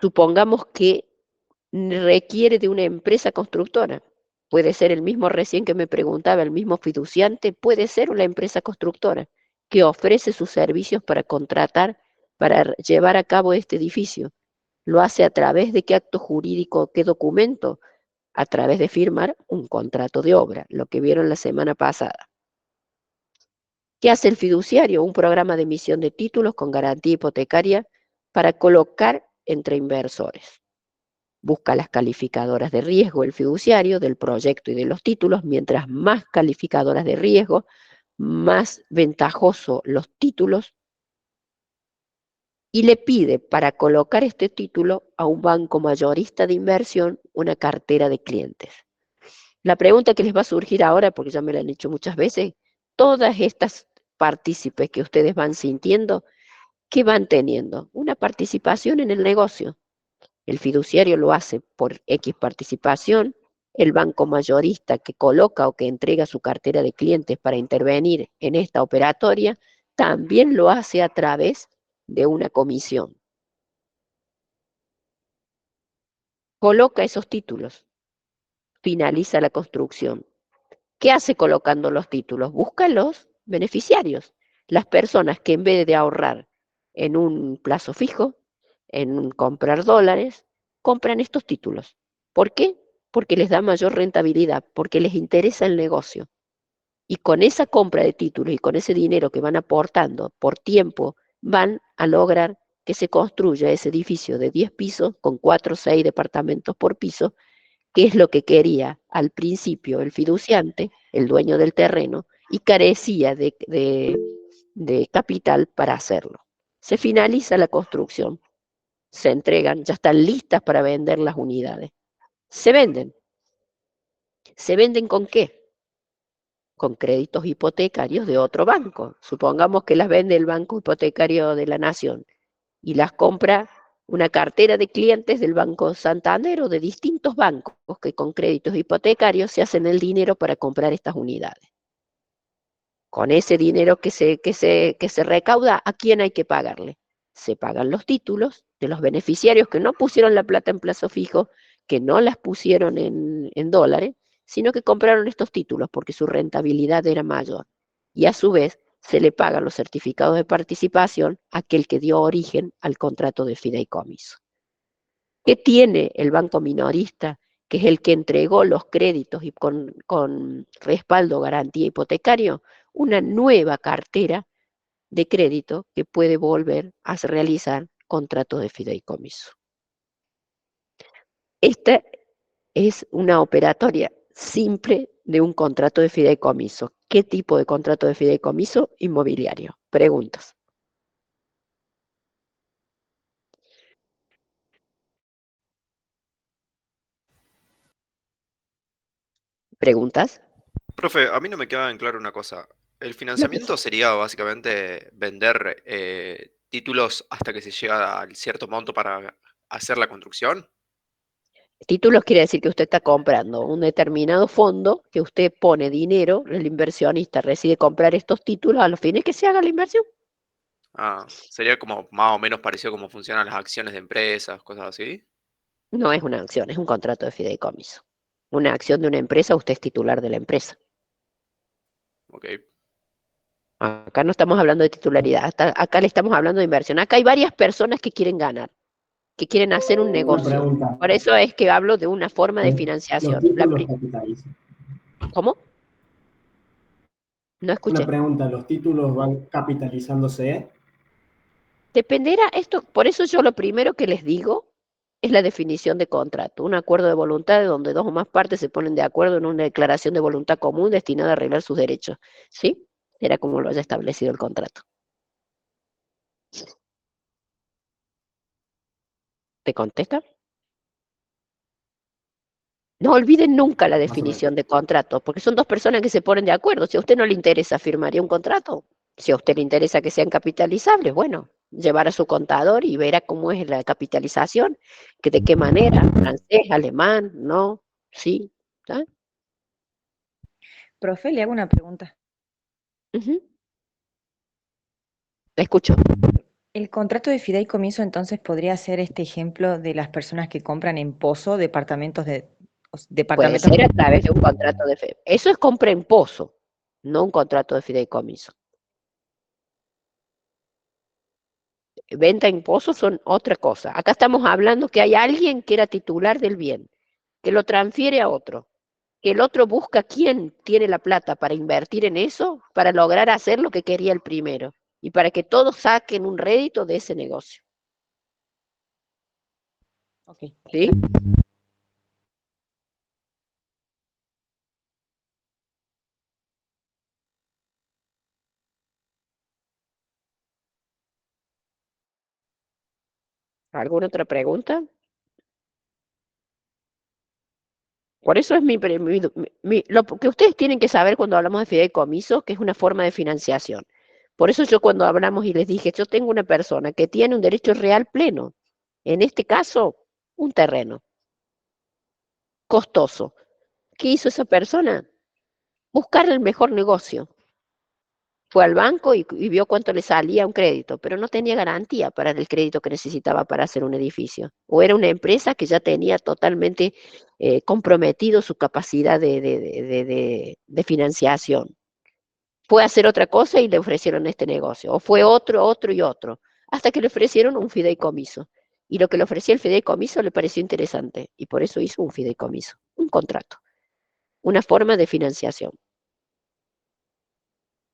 Supongamos que requiere de una empresa constructora. Puede ser el mismo recién que me preguntaba, el mismo fiduciante, puede ser una empresa constructora que ofrece sus servicios para contratar, para llevar a cabo este edificio. Lo hace a través de qué acto jurídico, qué documento, a través de firmar un contrato de obra, lo que vieron la semana pasada. ¿Qué hace el fiduciario? Un programa de emisión de títulos con garantía hipotecaria para colocar entre inversores. Busca las calificadoras de riesgo el fiduciario del proyecto y de los títulos. Mientras más calificadoras de riesgo, más ventajoso los títulos, y le pide para colocar este título a un banco mayorista de inversión una cartera de clientes. La pregunta que les va a surgir ahora, porque ya me la han hecho muchas veces, todas estas partícipes que ustedes van sintiendo, ¿qué van teniendo? Una participación en el negocio. El fiduciario lo hace por X participación, el banco mayorista que coloca o que entrega su cartera de clientes para intervenir en esta operatoria, también lo hace a través de una comisión. Coloca esos títulos, finaliza la construcción. ¿Qué hace colocando los títulos? Busca los beneficiarios, las personas que en vez de ahorrar en un plazo fijo, en comprar dólares, compran estos títulos. ¿Por qué? Porque les da mayor rentabilidad, porque les interesa el negocio. Y con esa compra de títulos y con ese dinero que van aportando por tiempo, van a lograr que se construya ese edificio de 10 pisos con 4 o 6 departamentos por piso, que es lo que quería al principio el fiduciante, el dueño del terreno, y carecía de capital para hacerlo. Se finaliza la construcción, se entregan, ya están listas para vender las unidades. Se venden. ¿Se venden con qué? Con créditos hipotecarios de otro banco. Supongamos que las vende el Banco Hipotecario de la Nación y las compra una cartera de clientes del Banco Santander o de distintos bancos que con créditos hipotecarios se hacen el dinero para comprar estas unidades. Con ese dinero que se recauda, ¿a quién hay que pagarle? Se pagan los títulos de los beneficiarios que no pusieron la plata en plazo fijo, que no las pusieron en dólares, sino que compraron estos títulos porque su rentabilidad era mayor. Y a su vez se le pagan los certificados de participación a aquel que dio origen al contrato de fideicomiso. ¿Qué tiene el banco minorista, que es el que entregó los créditos y con respaldo garantía hipotecario? Una nueva cartera de crédito que puede volver a realizar contratos de fideicomiso. Esta es una operatoria simple de un contrato de fideicomiso. ¿Qué tipo de contrato de fideicomiso? Inmobiliario. Preguntas. ¿Preguntas? Profe, a mí no me queda en claro una cosa. ¿El Lo que financiamiento sería básicamente vender títulos hasta que se llega al cierto monto para hacer la construcción? Títulos quiere decir que usted está comprando un determinado fondo, que usted pone dinero, el inversionista decide comprar estos títulos a los fines que se haga la inversión. Ah, sería como más o menos parecido a cómo funcionan las acciones de empresas, cosas así. No es una acción, es un contrato de fideicomiso. Una acción de una empresa, usted es titular de la empresa. Ok. Acá no estamos hablando de titularidad, acá le estamos hablando de inversión. Acá hay varias personas que quieren ganar, que quieren hacer un Una negocio. pregunta. Por eso es que hablo de una forma de Los financiación. títulos capitalizan. ¿Cómo? No Una escuché. pregunta, ¿los títulos van capitalizándose? Dependerá esto, por eso yo lo primero que les digo es la definición de contrato, un acuerdo de voluntad donde dos o más partes se ponen de acuerdo en una declaración de voluntad común destinada a arreglar sus derechos. ¿Sí? Era como lo haya establecido el contrato. ¿Te contesta? No olviden nunca la Más o menos. definición de contrato, porque son dos personas que se ponen de acuerdo. Si a usted no le interesa, firmaría un contrato. Si a usted le interesa que sean capitalizables, bueno, llevar a su contador y verá cómo es la capitalización, que de qué manera, francés, alemán, no, sí. ¿Tá? Profe, le hago una pregunta. Ujú. Escucho. ¿El contrato de fideicomiso entonces podría ser este ejemplo de las personas que compran en pozo departamentos Puede departamentos? ser a través de un contrato de fe. Eso es compra en pozo, no un contrato de fideicomiso. Venta en pozo son otra cosa. Acá estamos hablando que hay alguien que era titular del bien, que lo transfiere a otro, que el otro busca quién tiene la plata para invertir en eso, para lograr hacer lo que quería el primero y para que todos saquen un rédito de ese negocio. Ok. ¿Sí? ¿Alguna otra pregunta? Por eso es lo que ustedes tienen que saber cuando hablamos de fideicomiso, que es una forma de financiación. Por eso yo cuando hablamos y les dije, yo tengo una persona que tiene un derecho real pleno, en este caso, un terreno costoso. ¿Qué hizo esa persona? Buscar el mejor negocio. Fue al banco y vio cuánto le salía un crédito, pero no tenía garantía para el crédito que necesitaba para hacer un edificio. O era una empresa que ya tenía totalmente comprometido su capacidad de financiación. Fue a hacer otra cosa y le ofrecieron este negocio. O fue otro y otro, hasta que le ofrecieron un fideicomiso. Y lo que le ofrecía el fideicomiso le pareció interesante y por eso hizo un fideicomiso, un contrato, una forma de financiación.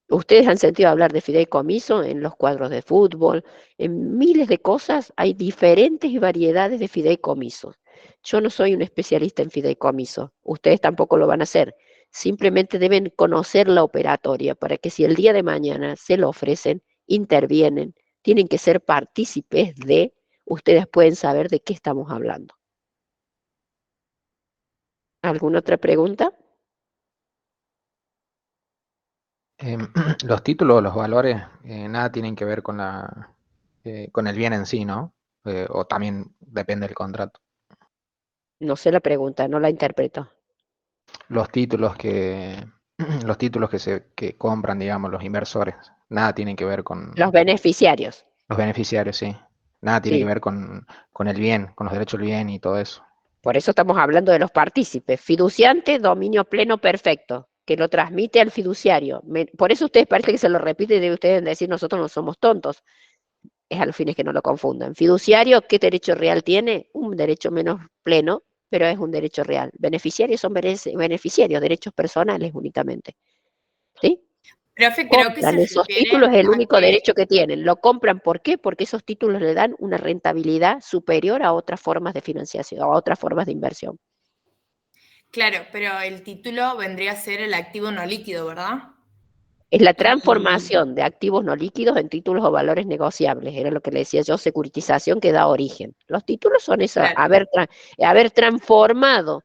Ustedes han sentido hablar de fideicomiso en los cuadros de fútbol, en miles de cosas hay diferentes variedades de fideicomisos. Yo no soy un especialista en fideicomiso, ustedes tampoco lo van a hacer. Simplemente deben conocer la operatoria para que si el día de mañana se lo ofrecen, intervienen, tienen que ser partícipes de, ustedes pueden saber de qué estamos hablando. ¿Alguna otra pregunta? Los títulos, los valores, nada tienen que ver con el bien en sí, ¿no? O también depende del contrato. No sé la pregunta, no la interpreto. Los títulos que, los títulos que compran, digamos, los inversores, nada tienen que ver con Los beneficiarios. los beneficiarios, sí. Nada tiene que Sí. ver con el bien, con los derechos del bien y todo eso. Por eso estamos hablando de los partícipes. Fiduciante, dominio pleno perfecto, que lo transmite al fiduciario. Por eso ustedes parece que se lo repite y de ustedes decir nosotros no somos tontos. Es a los fines que no lo confundan. Fiduciario, ¿qué derecho real tiene? Un derecho menos pleno, pero es un derecho real. Beneficiarios son beneficiarios, derechos personales únicamente. ¿Sí? Profe, creo que Compran se esos refiere títulos, es el a único que, derecho que tienen. ¿Lo compran por qué? Porque esos títulos le dan una rentabilidad superior a otras formas de financiación, a otras formas de inversión. claro, pero el título vendría a ser el activo no líquido, ¿verdad? Es la Y transformación de activos no líquidos en títulos o valores negociables. Era lo que le decía yo, securitización que da origen. Los títulos son eso, claro, haber transformado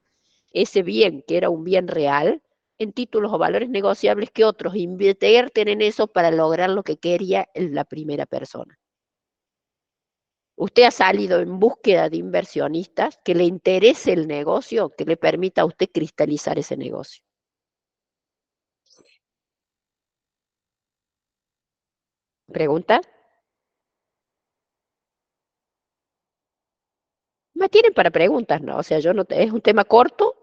ese bien, que era un bien real, en títulos o valores negociables que otros invierten en eso para lograr lo que quería la primera persona. Usted ha salido en búsqueda de inversionistas que le interese el negocio, que le permita a usted cristalizar ese negocio. ¿Pregunta? Me tienen para preguntas, ¿no? O sea, yo no es un tema corto,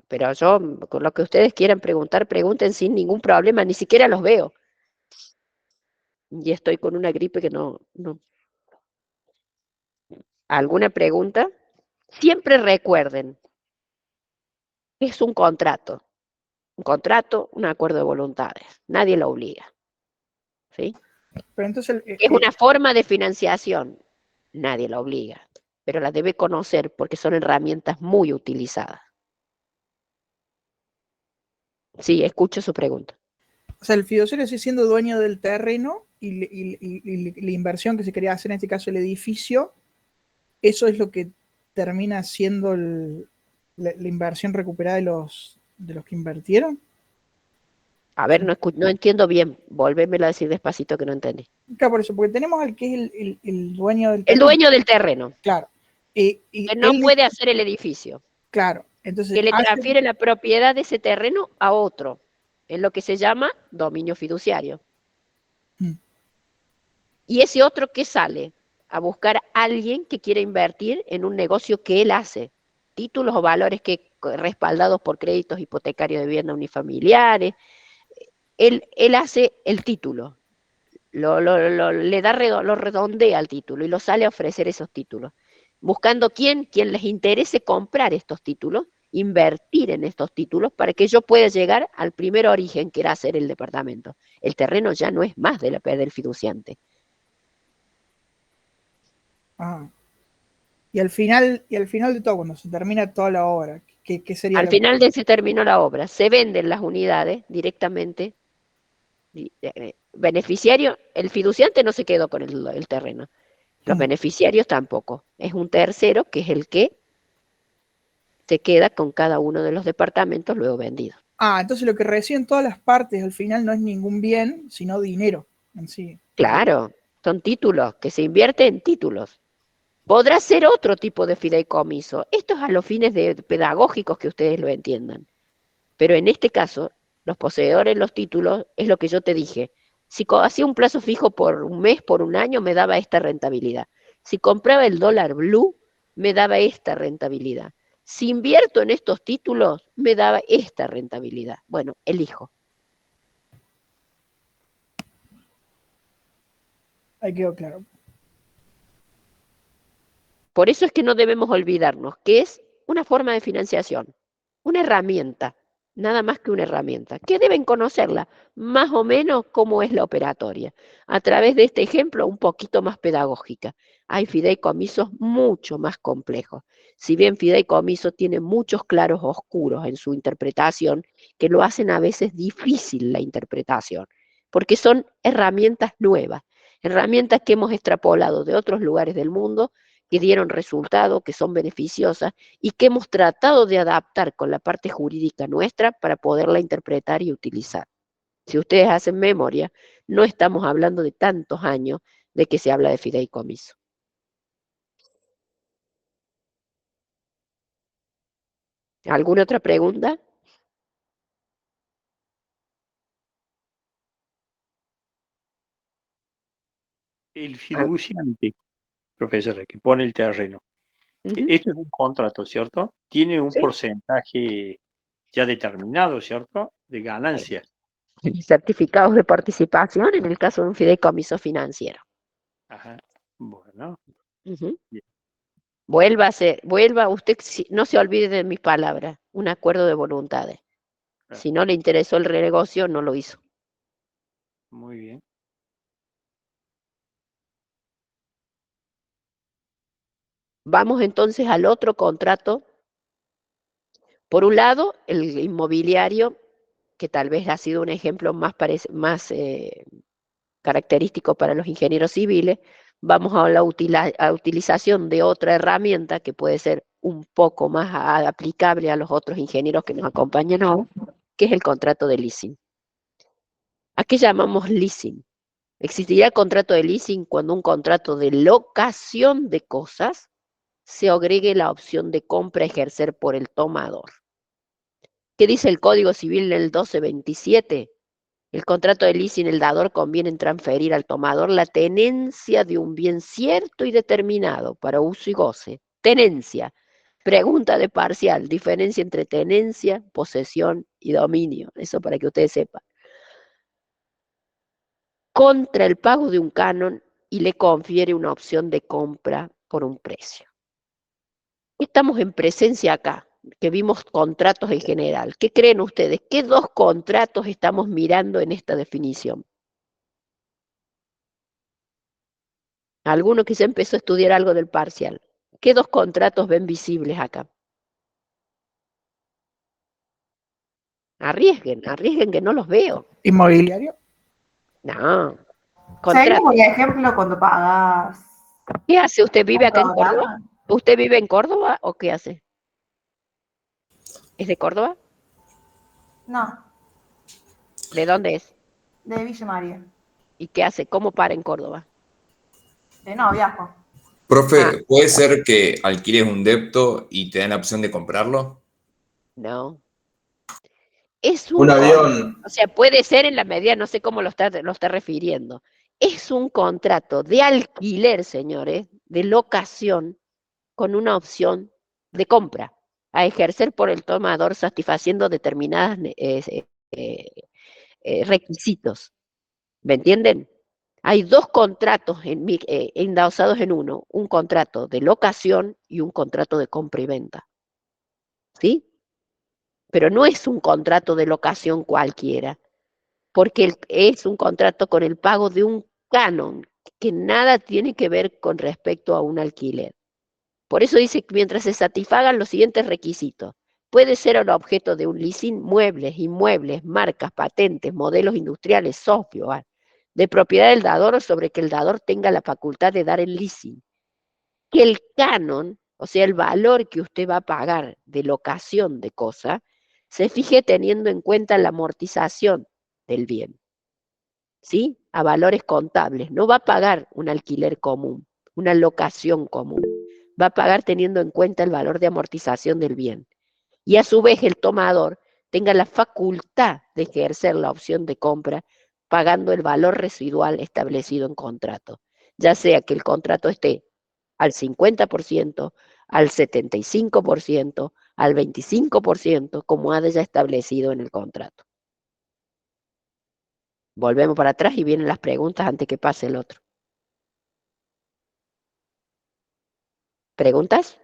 pero yo, con lo que ustedes quieran preguntar, pregunten sin ningún problema, ni siquiera los veo. Y estoy con una gripe que no. ¿Alguna pregunta? Siempre recuerden, es un contrato. Un contrato, un acuerdo de voluntades. Nadie lo obliga. ¿Sí? Pero entonces, Es una forma de financiación. Nadie la obliga, pero la debe conocer porque son herramientas muy utilizadas. Sí, escucho su pregunta. o sea, el fiduciario sigue siendo dueño del terreno y la inversión que se quería hacer, en este caso el edificio, eso es lo que termina siendo la inversión recuperada de los que invirtieron. A ver, no entiendo bien. Volvémelo a decir despacito que no entendí. Claro, por eso, porque tenemos al que es el dueño del El terreno. dueño del terreno, Claro. que no Él, puede hacer el edificio, claro, entonces que le hace, transfiere la propiedad de ese terreno a otro, en lo que se llama dominio fiduciario. Mm. Y ese otro que sale a buscar a alguien que quiera invertir en un negocio que él hace, títulos o valores que respaldados por créditos hipotecarios de vivienda unifamiliares, él hace el título, lo redondea al título y lo sale a ofrecer esos títulos, buscando quien les interese comprar estos títulos, invertir en estos títulos para que yo pueda llegar al primer origen que era hacer el departamento. El terreno ya no es más del fiduciante. ah, y al final de todo, cuando se termina toda la obra, ¿qué sería Al final de se terminó la obra, se venden las unidades directamente. Beneficiario, el fiduciante no se quedó con el terreno. Los beneficiarios tampoco. Es un tercero que es el que se queda con cada uno de los departamentos luego vendidos. entonces lo que reciben todas las partes al final no es ningún bien, sino dinero en sí. Claro, son títulos, que se invierte en títulos. Podrá ser otro tipo de fideicomiso. Esto es a los fines pedagógicos que ustedes lo entiendan. Pero en este caso, los poseedores de los títulos, es lo que yo te dije. Si hacía un plazo fijo por un mes, por un año, me daba esta rentabilidad. Si compraba el dólar blue, me daba esta rentabilidad. Si invierto en estos títulos, me daba esta rentabilidad. Bueno, elijo. Ahí quedó claro. Por eso es que no debemos olvidarnos que es una forma de financiación, una herramienta, nada más que una herramienta, que deben conocerla más o menos cómo es la operatoria. A través de este ejemplo, un poquito más pedagógica. Hay fideicomisos mucho más complejos. Si bien fideicomiso tiene muchos claros oscuros en su interpretación, que lo hacen a veces difícil la interpretación, porque son herramientas nuevas, herramientas que hemos extrapolado de otros lugares del mundo, que dieron resultado, que son beneficiosas y que hemos tratado de adaptar con la parte jurídica nuestra para poderla interpretar y utilizar. Si ustedes hacen memoria, no estamos hablando de tantos años de que se habla de fideicomiso. ¿Alguna otra pregunta? El fiduciante, profesor, que pone el terreno. Esto es un contrato, ¿cierto? Tiene un porcentaje ya determinado, ¿cierto? De ganancias. Certificados de participación en el caso de un fideicomiso financiero. Ajá. Bueno. Bien. Vuelva, usted no se olvide de mis palabras, un acuerdo de voluntades. Si no le interesó el negocio, no lo hizo. Muy bien. Vamos entonces al otro contrato. Por un lado, el inmobiliario, que tal vez ha sido un ejemplo más característico para los ingenieros civiles. Vamos a la utilización de otra herramienta que puede ser un poco más aplicable a los otros ingenieros que nos acompañan ahora, que es el contrato de leasing. ¿A qué llamamos leasing? Existiría el contrato de leasing cuando un contrato de locación de cosas se agregue la opción de compra a ejercer por el tomador. ¿Qué dice el Código Civil en el 1227? El contrato de leasing, el dador conviene en transferir al tomador la tenencia de un bien cierto y determinado para uso y goce. Tenencia. Pregunta de parcial. Diferencia entre tenencia, posesión y dominio. Eso para que ustedes sepan. Contra el pago de un canon y le confiere una opción de compra por un precio. Estamos en presencia acá, que vimos contratos en general. ¿Qué creen ustedes? ¿Qué dos contratos estamos mirando en esta definición? Alguno que ya empezó a estudiar algo del parcial. ¿Qué dos contratos ven visibles acá? Arriesguen que no los veo. ¿Inmobiliario? No. Seguimos por ejemplo cuando pagas. ¿Qué hace? ¿Usted vive acá en Córdoba? ¿Usted vive en Córdoba o qué hace? ¿Es de Córdoba? No, ¿De dónde es? de Villa María. ¿Y qué hace? ¿Cómo para en Córdoba? No, viajo. Profe, ¿puede ser que alquiles un depto y te den la opción de comprarlo? No. Es Un avión. O sea, puede ser en la medida, no sé cómo lo está refiriendo. Es un contrato de alquiler, señores, de locación, con una opción de compra, a ejercer por el tomador satisfaciendo determinados requisitos. ¿Me entienden? Hay dos contratos endausados en uno, un contrato de locación y un contrato de compra y venta. ¿Sí? Pero no es un contrato de locación cualquiera, porque es un contrato con el pago de un canon, que nada tiene que ver con respecto a un alquiler. Por eso dice que mientras se satisfagan los siguientes requisitos, puede ser el objeto de un leasing muebles, inmuebles, marcas, patentes, modelos industriales, software, de propiedad del dador o sobre que el dador tenga la facultad de dar el leasing. Que el canon, o sea, el valor que usted va a pagar de locación de cosa, se fije teniendo en cuenta la amortización del bien, ¿sí? A valores contables. No va a pagar un alquiler común, una locación común. Va a pagar teniendo en cuenta el valor de amortización del bien. Y a su vez el tomador tenga la facultad de ejercer la opción de compra pagando el valor residual establecido en contrato, ya sea que el contrato esté al 50%, al 75%, al 25%, como haya establecido en el contrato. Volvemos para atrás y vienen las preguntas antes que pase el otro. ¿Preguntas?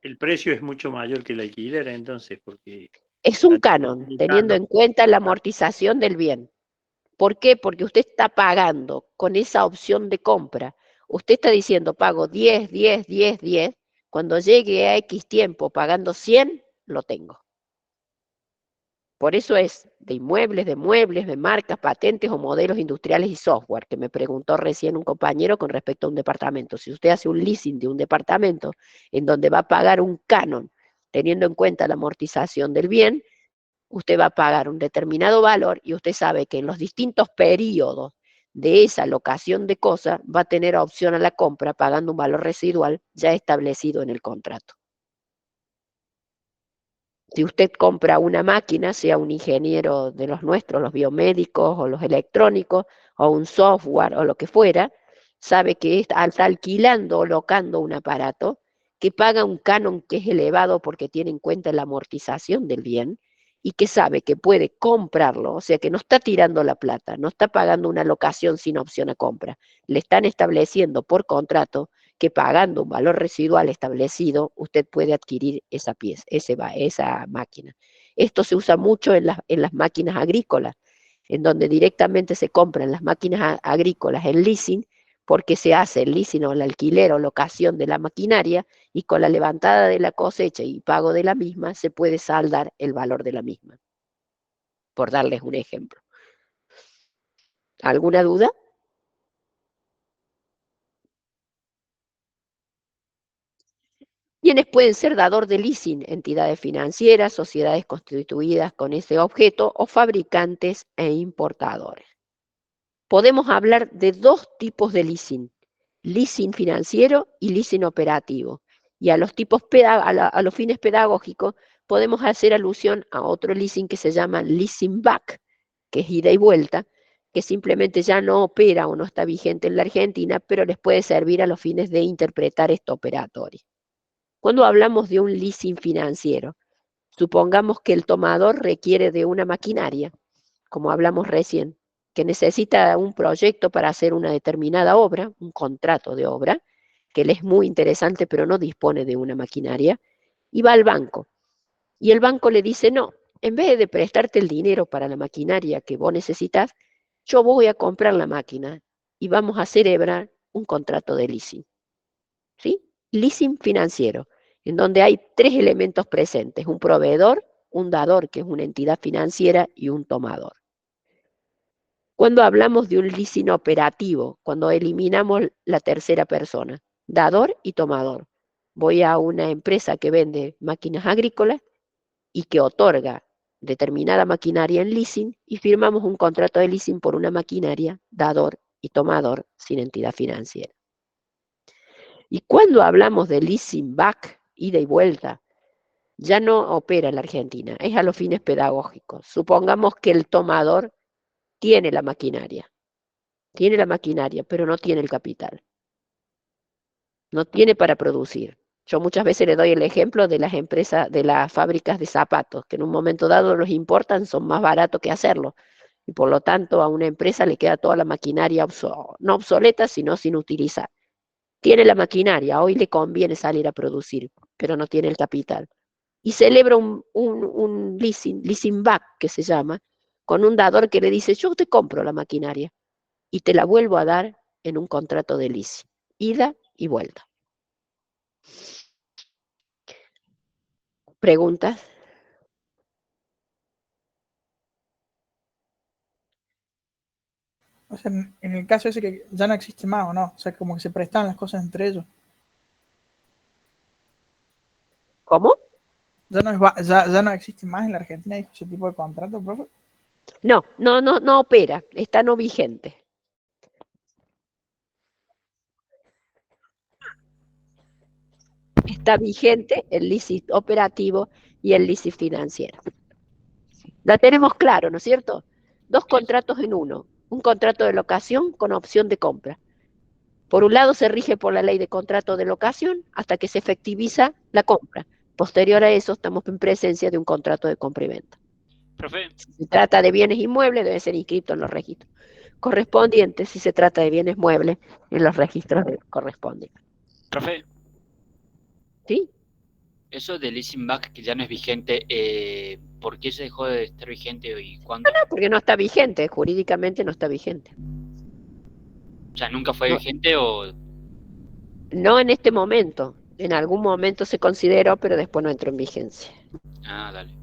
El precio es mucho mayor que el alquiler, entonces, porque... Es un canon, teniendo en cuenta la amortización del bien. ¿Por qué? Porque usted está pagando con esa opción de compra. Usted está diciendo, pago 10, 10, 10, 10. Cuando llegue a X tiempo pagando 100, lo tengo. Por eso es de inmuebles, de muebles, de marcas, patentes o modelos industriales y software, que me preguntó recién un compañero con respecto a un departamento. Si usted hace un leasing de un departamento en donde va a pagar un canon, teniendo en cuenta la amortización del bien, usted va a pagar un determinado valor y usted sabe que en los distintos periodos de esa locación de cosas va a tener opción a la compra pagando un valor residual ya establecido en el contrato. Si usted compra una máquina, sea un ingeniero de los nuestros, los biomédicos o los electrónicos, o un software o lo que fuera, sabe que está alquilando o locando un aparato que paga un canon que es elevado porque tiene en cuenta la amortización del bien y que sabe que puede comprarlo, o sea que no está tirando la plata, no está pagando una locación sin opción a compra. Le están estableciendo por contrato que pagando un valor residual establecido, usted puede adquirir esa pieza, esa máquina. Esto se usa mucho en las máquinas agrícolas, en donde directamente se compran las máquinas agrícolas en leasing, porque se hace el leasing o el alquiler o locación de la maquinaria, y con la levantada de la cosecha y pago de la misma se puede saldar el valor de la misma, por darles un ejemplo. ¿Alguna duda? ¿Quiénes pueden ser dador de leasing? Entidades financieras, sociedades constituidas con ese objeto o fabricantes e importadores. Podemos hablar de dos tipos de leasing financiero y leasing operativo. Y a los tipos a los fines pedagógicos podemos hacer alusión a otro leasing que se llama leasing back, que es ida y vuelta, que simplemente ya no opera o no está vigente en la Argentina, pero les puede servir a los fines de interpretar esta operatoria. Cuando hablamos de un leasing financiero, supongamos que el tomador requiere de una maquinaria, como hablamos recién, que necesita un proyecto para hacer una determinada obra, un contrato de obra, que le es muy interesante pero no dispone de una maquinaria, y va al banco. Y el banco le dice, no, en vez de prestarte el dinero para la maquinaria que vos necesitas, yo voy a comprar la máquina y vamos a celebrar un contrato de leasing. ¿Sí? Leasing financiero, en donde hay tres elementos presentes: un proveedor, un dador, que es una entidad financiera, y un tomador. Cuando hablamos de un leasing operativo, cuando eliminamos la tercera persona, dador y tomador, voy a una empresa que vende máquinas agrícolas y que otorga determinada maquinaria en leasing y firmamos un contrato de leasing por una maquinaria, dador y tomador, sin entidad financiera. Y cuando hablamos de leasing back, ida y vuelta, ya no opera en la Argentina, es a los fines pedagógicos. Supongamos que el tomador tiene la maquinaria, pero no tiene el capital. No tiene para producir. Yo muchas veces le doy el ejemplo de las empresas, de las fábricas de zapatos, que en un momento dado los importan, son más baratos que hacerlo. Y por lo tanto a una empresa le queda toda la maquinaria no obsoleta, sino sin utilizar. Tiene la maquinaria, hoy le conviene salir a producir, pero no tiene el capital. Y celebra un leasing back, que se llama, con un dador que le dice, yo te compro la maquinaria y te la vuelvo a dar en un contrato de leasing, ida y vuelta. ¿Preguntas? O sea, en el caso ese que ya no existe más, ¿o no? O sea, como que se prestan las cosas entre ellos. ¿Cómo? ¿Ya no existe más en la Argentina ese tipo de contrato, profe? No opera, está no vigente. Está vigente el leasing operativo y el leasing financiero. La tenemos claro, ¿no es cierto? Dos contratos en uno. Un contrato de locación con opción de compra. Por un lado se rige por la ley de contrato de locación hasta que se efectiviza la compra. Posterior a eso estamos en presencia de un contrato de compra y venta. Profe. Si se trata de bienes inmuebles, debe ser inscrito en los registros correspondientes. Si se trata de bienes muebles, en los registros correspondientes. Profe. ¿Sí? Eso del leasing back que ya no es vigente, ¿por qué se dejó de estar vigente y cuándo? No, porque no está vigente, jurídicamente no está vigente. O sea, ¿nunca fue vigente o...? No en este momento. En algún momento se consideró, pero después no entró en vigencia. Ah, dale.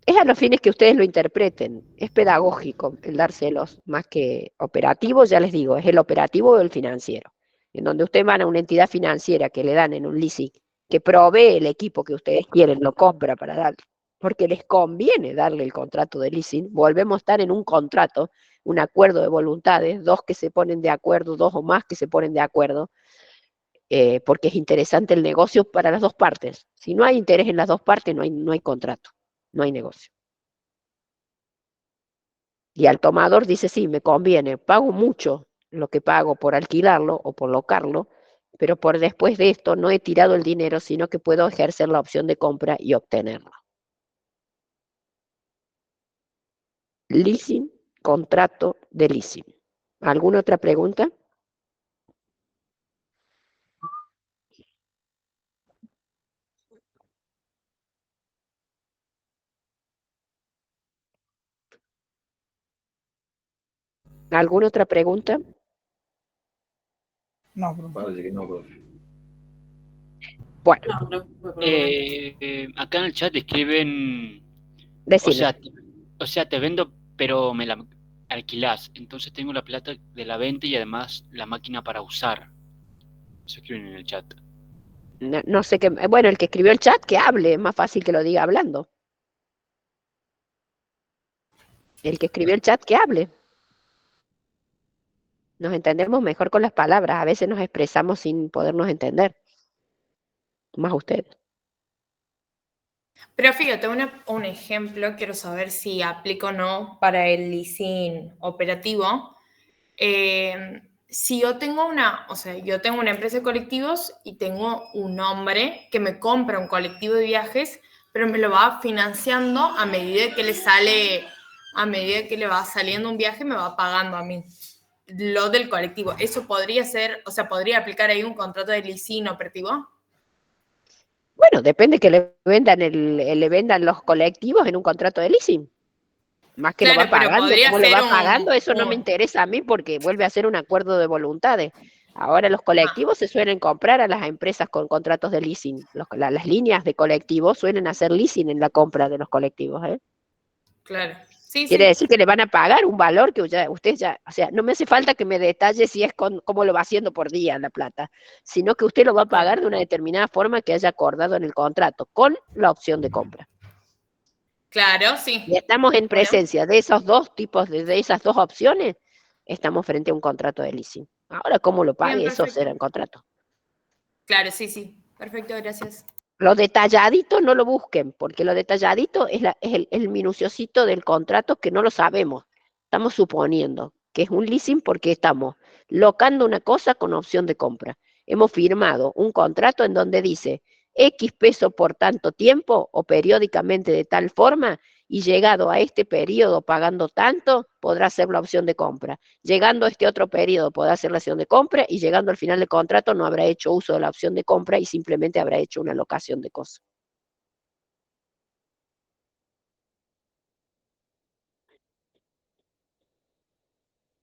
Es a los fines que ustedes lo interpreten. Es pedagógico el dárselos, más que operativo, ya les digo, es el operativo o el financiero. En donde ustedes van a una entidad financiera que le dan en un leasing, que provee el equipo que ustedes quieren, lo compra para dar, porque les conviene darle el contrato de leasing. Volvemos a estar en un contrato, un acuerdo de voluntades, dos que se ponen de acuerdo, dos o más que se ponen de acuerdo, porque es interesante el negocio para las dos partes. Si no hay interés en las dos partes, no hay contrato, no hay negocio. Y al tomador dice, sí, me conviene, pago mucho lo que pago por alquilarlo o por locarlo, pero por después de esto no he tirado el dinero, sino que puedo ejercer la opción de compra y obtenerlo. Leasing, contrato de leasing. ¿Alguna otra pregunta? ¿Alguna otra pregunta? No, profe. Parece que no, profe. Bueno, Acá en el chat escriben, o decime. sea, te vendo, pero me la alquilás. Entonces tengo la plata de la venta y además la máquina para usar. Eso escriben en el chat. No sé qué. Bueno, el que escribió el chat, que hable, es más fácil que lo diga hablando. El que escribió el chat, que hable. Nos entendemos mejor con las palabras. A veces nos expresamos sin podernos entender. Más usted. Pero fíjate, un ejemplo, quiero saber si aplica o no para el leasing operativo. Si yo tengo yo tengo una empresa de colectivos y tengo un hombre que me compra un colectivo de viajes, pero me lo va financiando a medida que le va saliendo un viaje, me va pagando a mí lo del colectivo. ¿Eso podría ser, podría aplicar ahí un contrato de leasing operativo? Bueno, depende que le vendan los colectivos en un contrato de leasing. Más que Claro, lo va pero pagando, podría cómo lo ser va pagando, eso no me interesa a mí porque vuelve a ser un acuerdo de voluntades. Ahora los colectivos se suelen comprar a las empresas con contratos de leasing. Las líneas de colectivos suelen hacer leasing en la compra de los colectivos, ¿eh? Claro. Sí, Quiere sí. decir que le van a pagar un valor que usted ya, o sea, no me hace falta que me detalle si es cómo lo va haciendo por día la plata, sino que usted lo va a pagar de una determinada forma que haya acordado en el contrato, con la opción de compra. Claro, sí. Y estamos en presencia de esos dos tipos, de esas dos opciones, estamos frente a un contrato de leasing. Ahora, cómo lo pague, Bien, eso perfecto. será en contrato. Claro, sí, sí. Perfecto, gracias. Lo detalladito no lo busquen, porque lo detalladito es el minuciosito del contrato que no lo sabemos. Estamos suponiendo que es un leasing porque estamos locando una cosa con opción de compra. Hemos firmado un contrato en donde dice X peso por tanto tiempo o periódicamente de tal forma y llegado a este periodo pagando tanto, podrá hacer la opción de compra. Llegando a este otro periodo podrá hacer la opción de compra y llegando al final del contrato no habrá hecho uso de la opción de compra y simplemente habrá hecho una locación de cosas.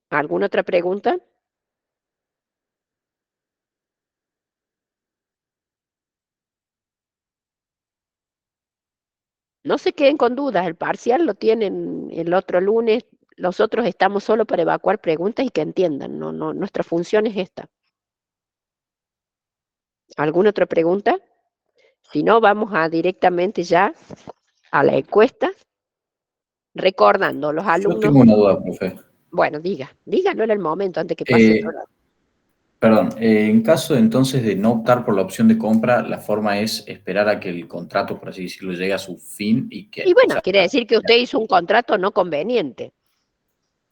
¿Alguna otra pregunta? No se queden con dudas, el parcial lo tienen el otro lunes, nosotros estamos solo para evacuar preguntas y que entiendan, nuestra función es esta. ¿Alguna otra pregunta? Si no, vamos directamente ya a la encuesta, recordando los Yo alumnos. tengo una duda, profe. Bueno, dígalo en el momento antes que pase el horario. Perdón, en caso entonces de no optar por la opción de compra, la forma es esperar a que el contrato, por así decirlo, llegue a su fin y que... Y bueno, o sea, quiere decir que usted hizo un contrato no conveniente,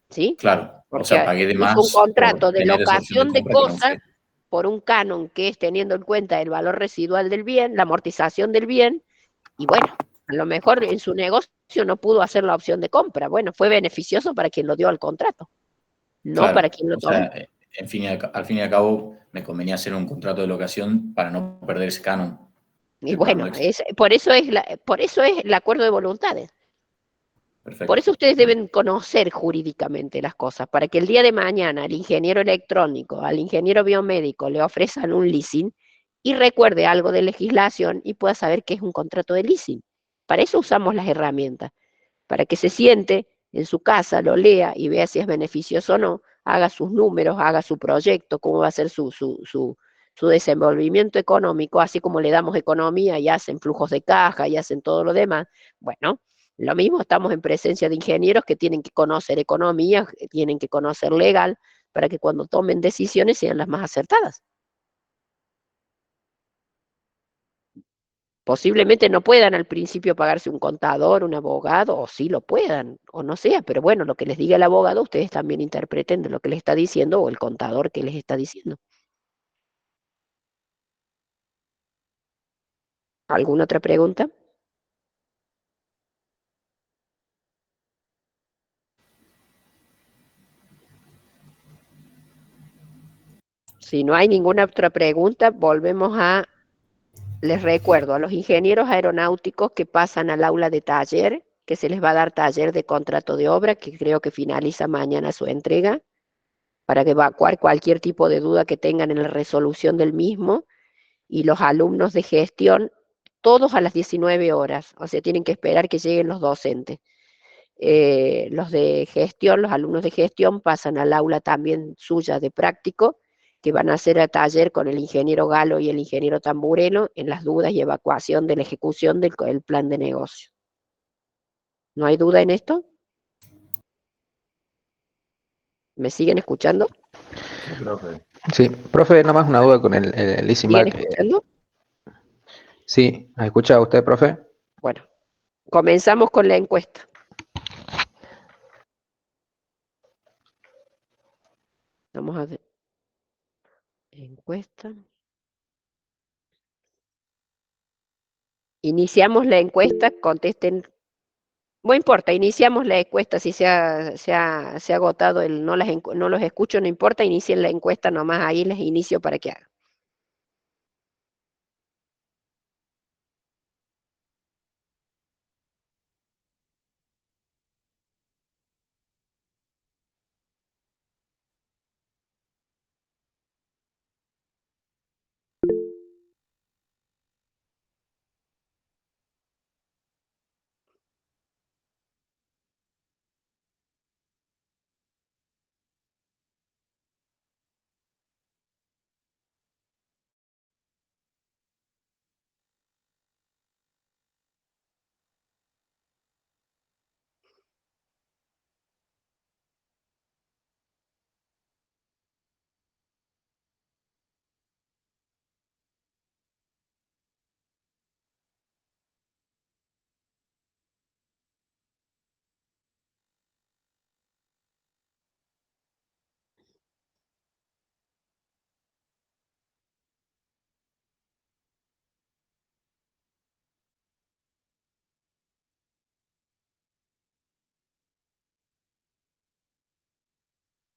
¿sí? claro, Porque o sea, pagué de hizo más un contrato por de tener esa opción locación de de compra que no cosas usé. por un canon que es teniendo en cuenta el valor residual del bien, la amortización del bien, y bueno, a lo mejor en su negocio no pudo hacer la opción de compra. Bueno, fue beneficioso para quien lo dio al contrato, no Claro, para quien lo o tomó. sea, al fin y al cabo me convenía hacer un contrato de locación para no perder ese canon. Y bueno, por eso es el acuerdo de voluntades. Perfecto. Por eso ustedes deben conocer jurídicamente las cosas, para que el día de mañana al ingeniero electrónico, al ingeniero biomédico le ofrezcan un leasing y recuerde algo de legislación y pueda saber qué es un contrato de leasing. Para eso usamos las herramientas, para que se siente en su casa, lo lea y vea si es beneficioso o no, haga sus números, haga su proyecto, cómo va a ser su desenvolvimiento económico, así como le damos economía y hacen flujos de caja y hacen todo lo demás. Bueno, lo mismo, estamos en presencia de ingenieros que tienen que conocer economía, tienen que conocer legal, para que cuando tomen decisiones sean las más acertadas. Posiblemente no puedan al principio pagarse un contador, un abogado, o sí lo puedan, o no sea, pero bueno, lo que les diga el abogado, ustedes también interpreten de lo que les está diciendo o el contador que les está diciendo. ¿Alguna otra pregunta? Si no hay ninguna otra pregunta, volvemos les recuerdo a los ingenieros aeronáuticos que pasan al aula de taller, que se les va a dar taller de contrato de obra, que creo que finaliza mañana su entrega, para evacuar cualquier tipo de duda que tengan en la resolución del mismo, y los alumnos de gestión, todos a las 19 horas, o sea, tienen que esperar que lleguen los docentes. Los de gestión, los alumnos de gestión pasan al aula también suya de práctico, que van a hacer el taller con el ingeniero Galo y el ingeniero Tambureno en las dudas y evacuación de la ejecución del plan de negocio. ¿No hay duda en esto? ¿Me siguen escuchando? Sí, profe, nomás una duda con el leasing ¿Siguen back. escuchando? Sí, ¿me escucha usted, profe? Bueno, comenzamos con la encuesta. Vamos a ver. Encuesta. Iniciamos la encuesta, contesten. No importa, iniciamos la encuesta, si se ha agotado no los escucho, no importa, inicien la encuesta nomás, ahí les inicio para que hagan.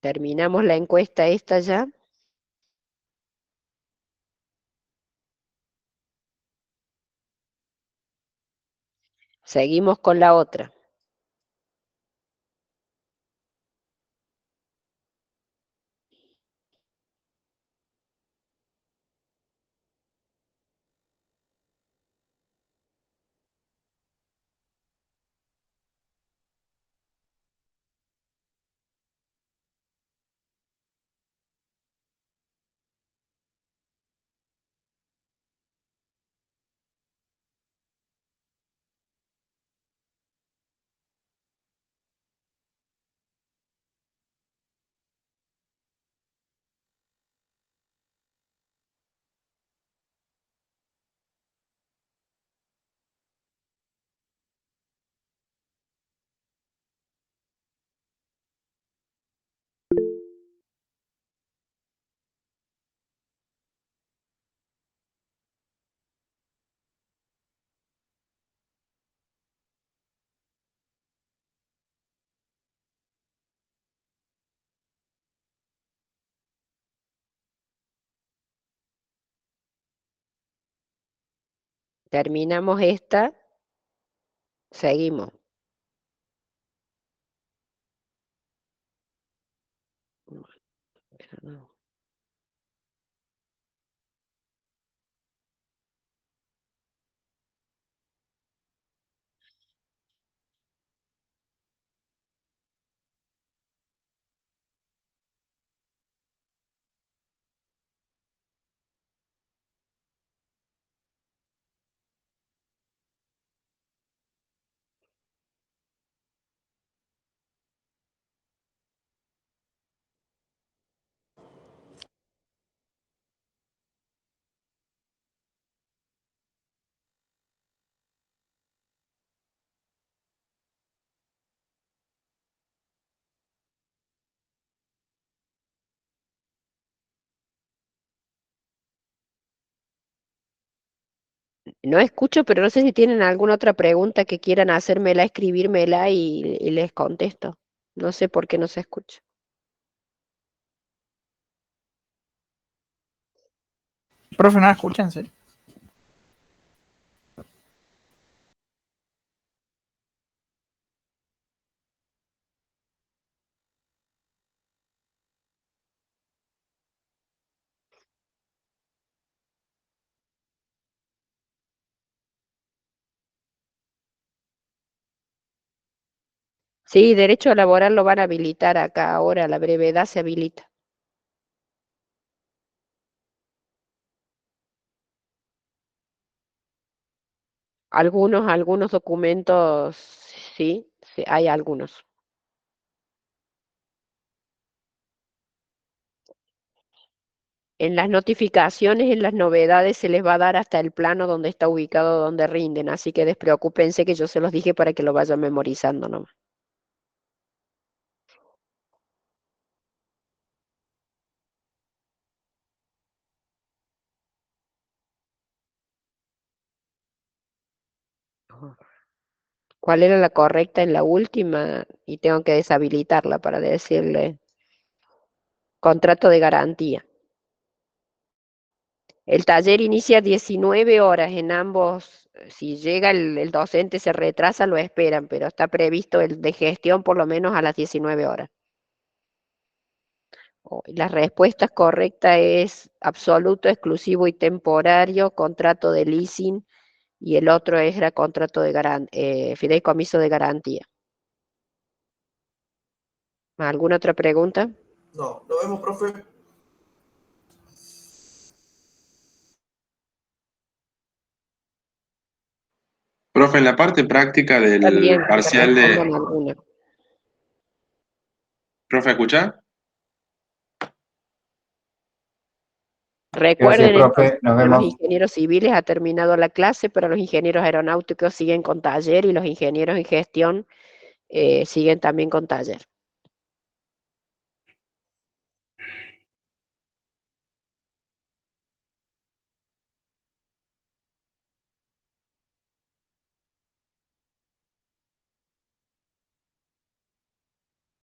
Terminamos la encuesta esta ya. Seguimos con la otra. Terminamos esta. Seguimos. No escucho, pero no sé si tienen alguna otra pregunta que quieran hacérmela, escribírmela y les contesto. No sé por qué no se escucha. Profe, nada, escúchense. Sí, derecho laboral lo van a habilitar acá ahora, la brevedad se habilita. Algunos documentos, sí, sí, hay algunos. En las notificaciones, en las novedades, se les va a dar hasta el plano donde está ubicado, donde rinden, así que despreocúpense que yo se los dije para que lo vayan memorizando nomás. ¿Cuál era la correcta en la última? Y tengo que deshabilitarla para decirle contrato de garantía. El taller inicia 19 horas en ambos. Si llega el docente, se retrasa, lo esperan, pero está previsto el de gestión por lo menos a las 19 horas. La respuesta correcta es absoluto, exclusivo y temporario, contrato de leasing, y el otro era contrato de fideicomiso de garantía. ¿Alguna otra pregunta? No, nos vemos, profe. Profe, en la parte práctica Está del bien, que parcial de... respondan alguna. Profe, ¿escucha? Recuerden Gracias, entonces profe. Nos que los vemos. ingenieros civiles ha terminado la clase, pero los ingenieros aeronáuticos siguen con taller y los ingenieros en gestión siguen también con taller.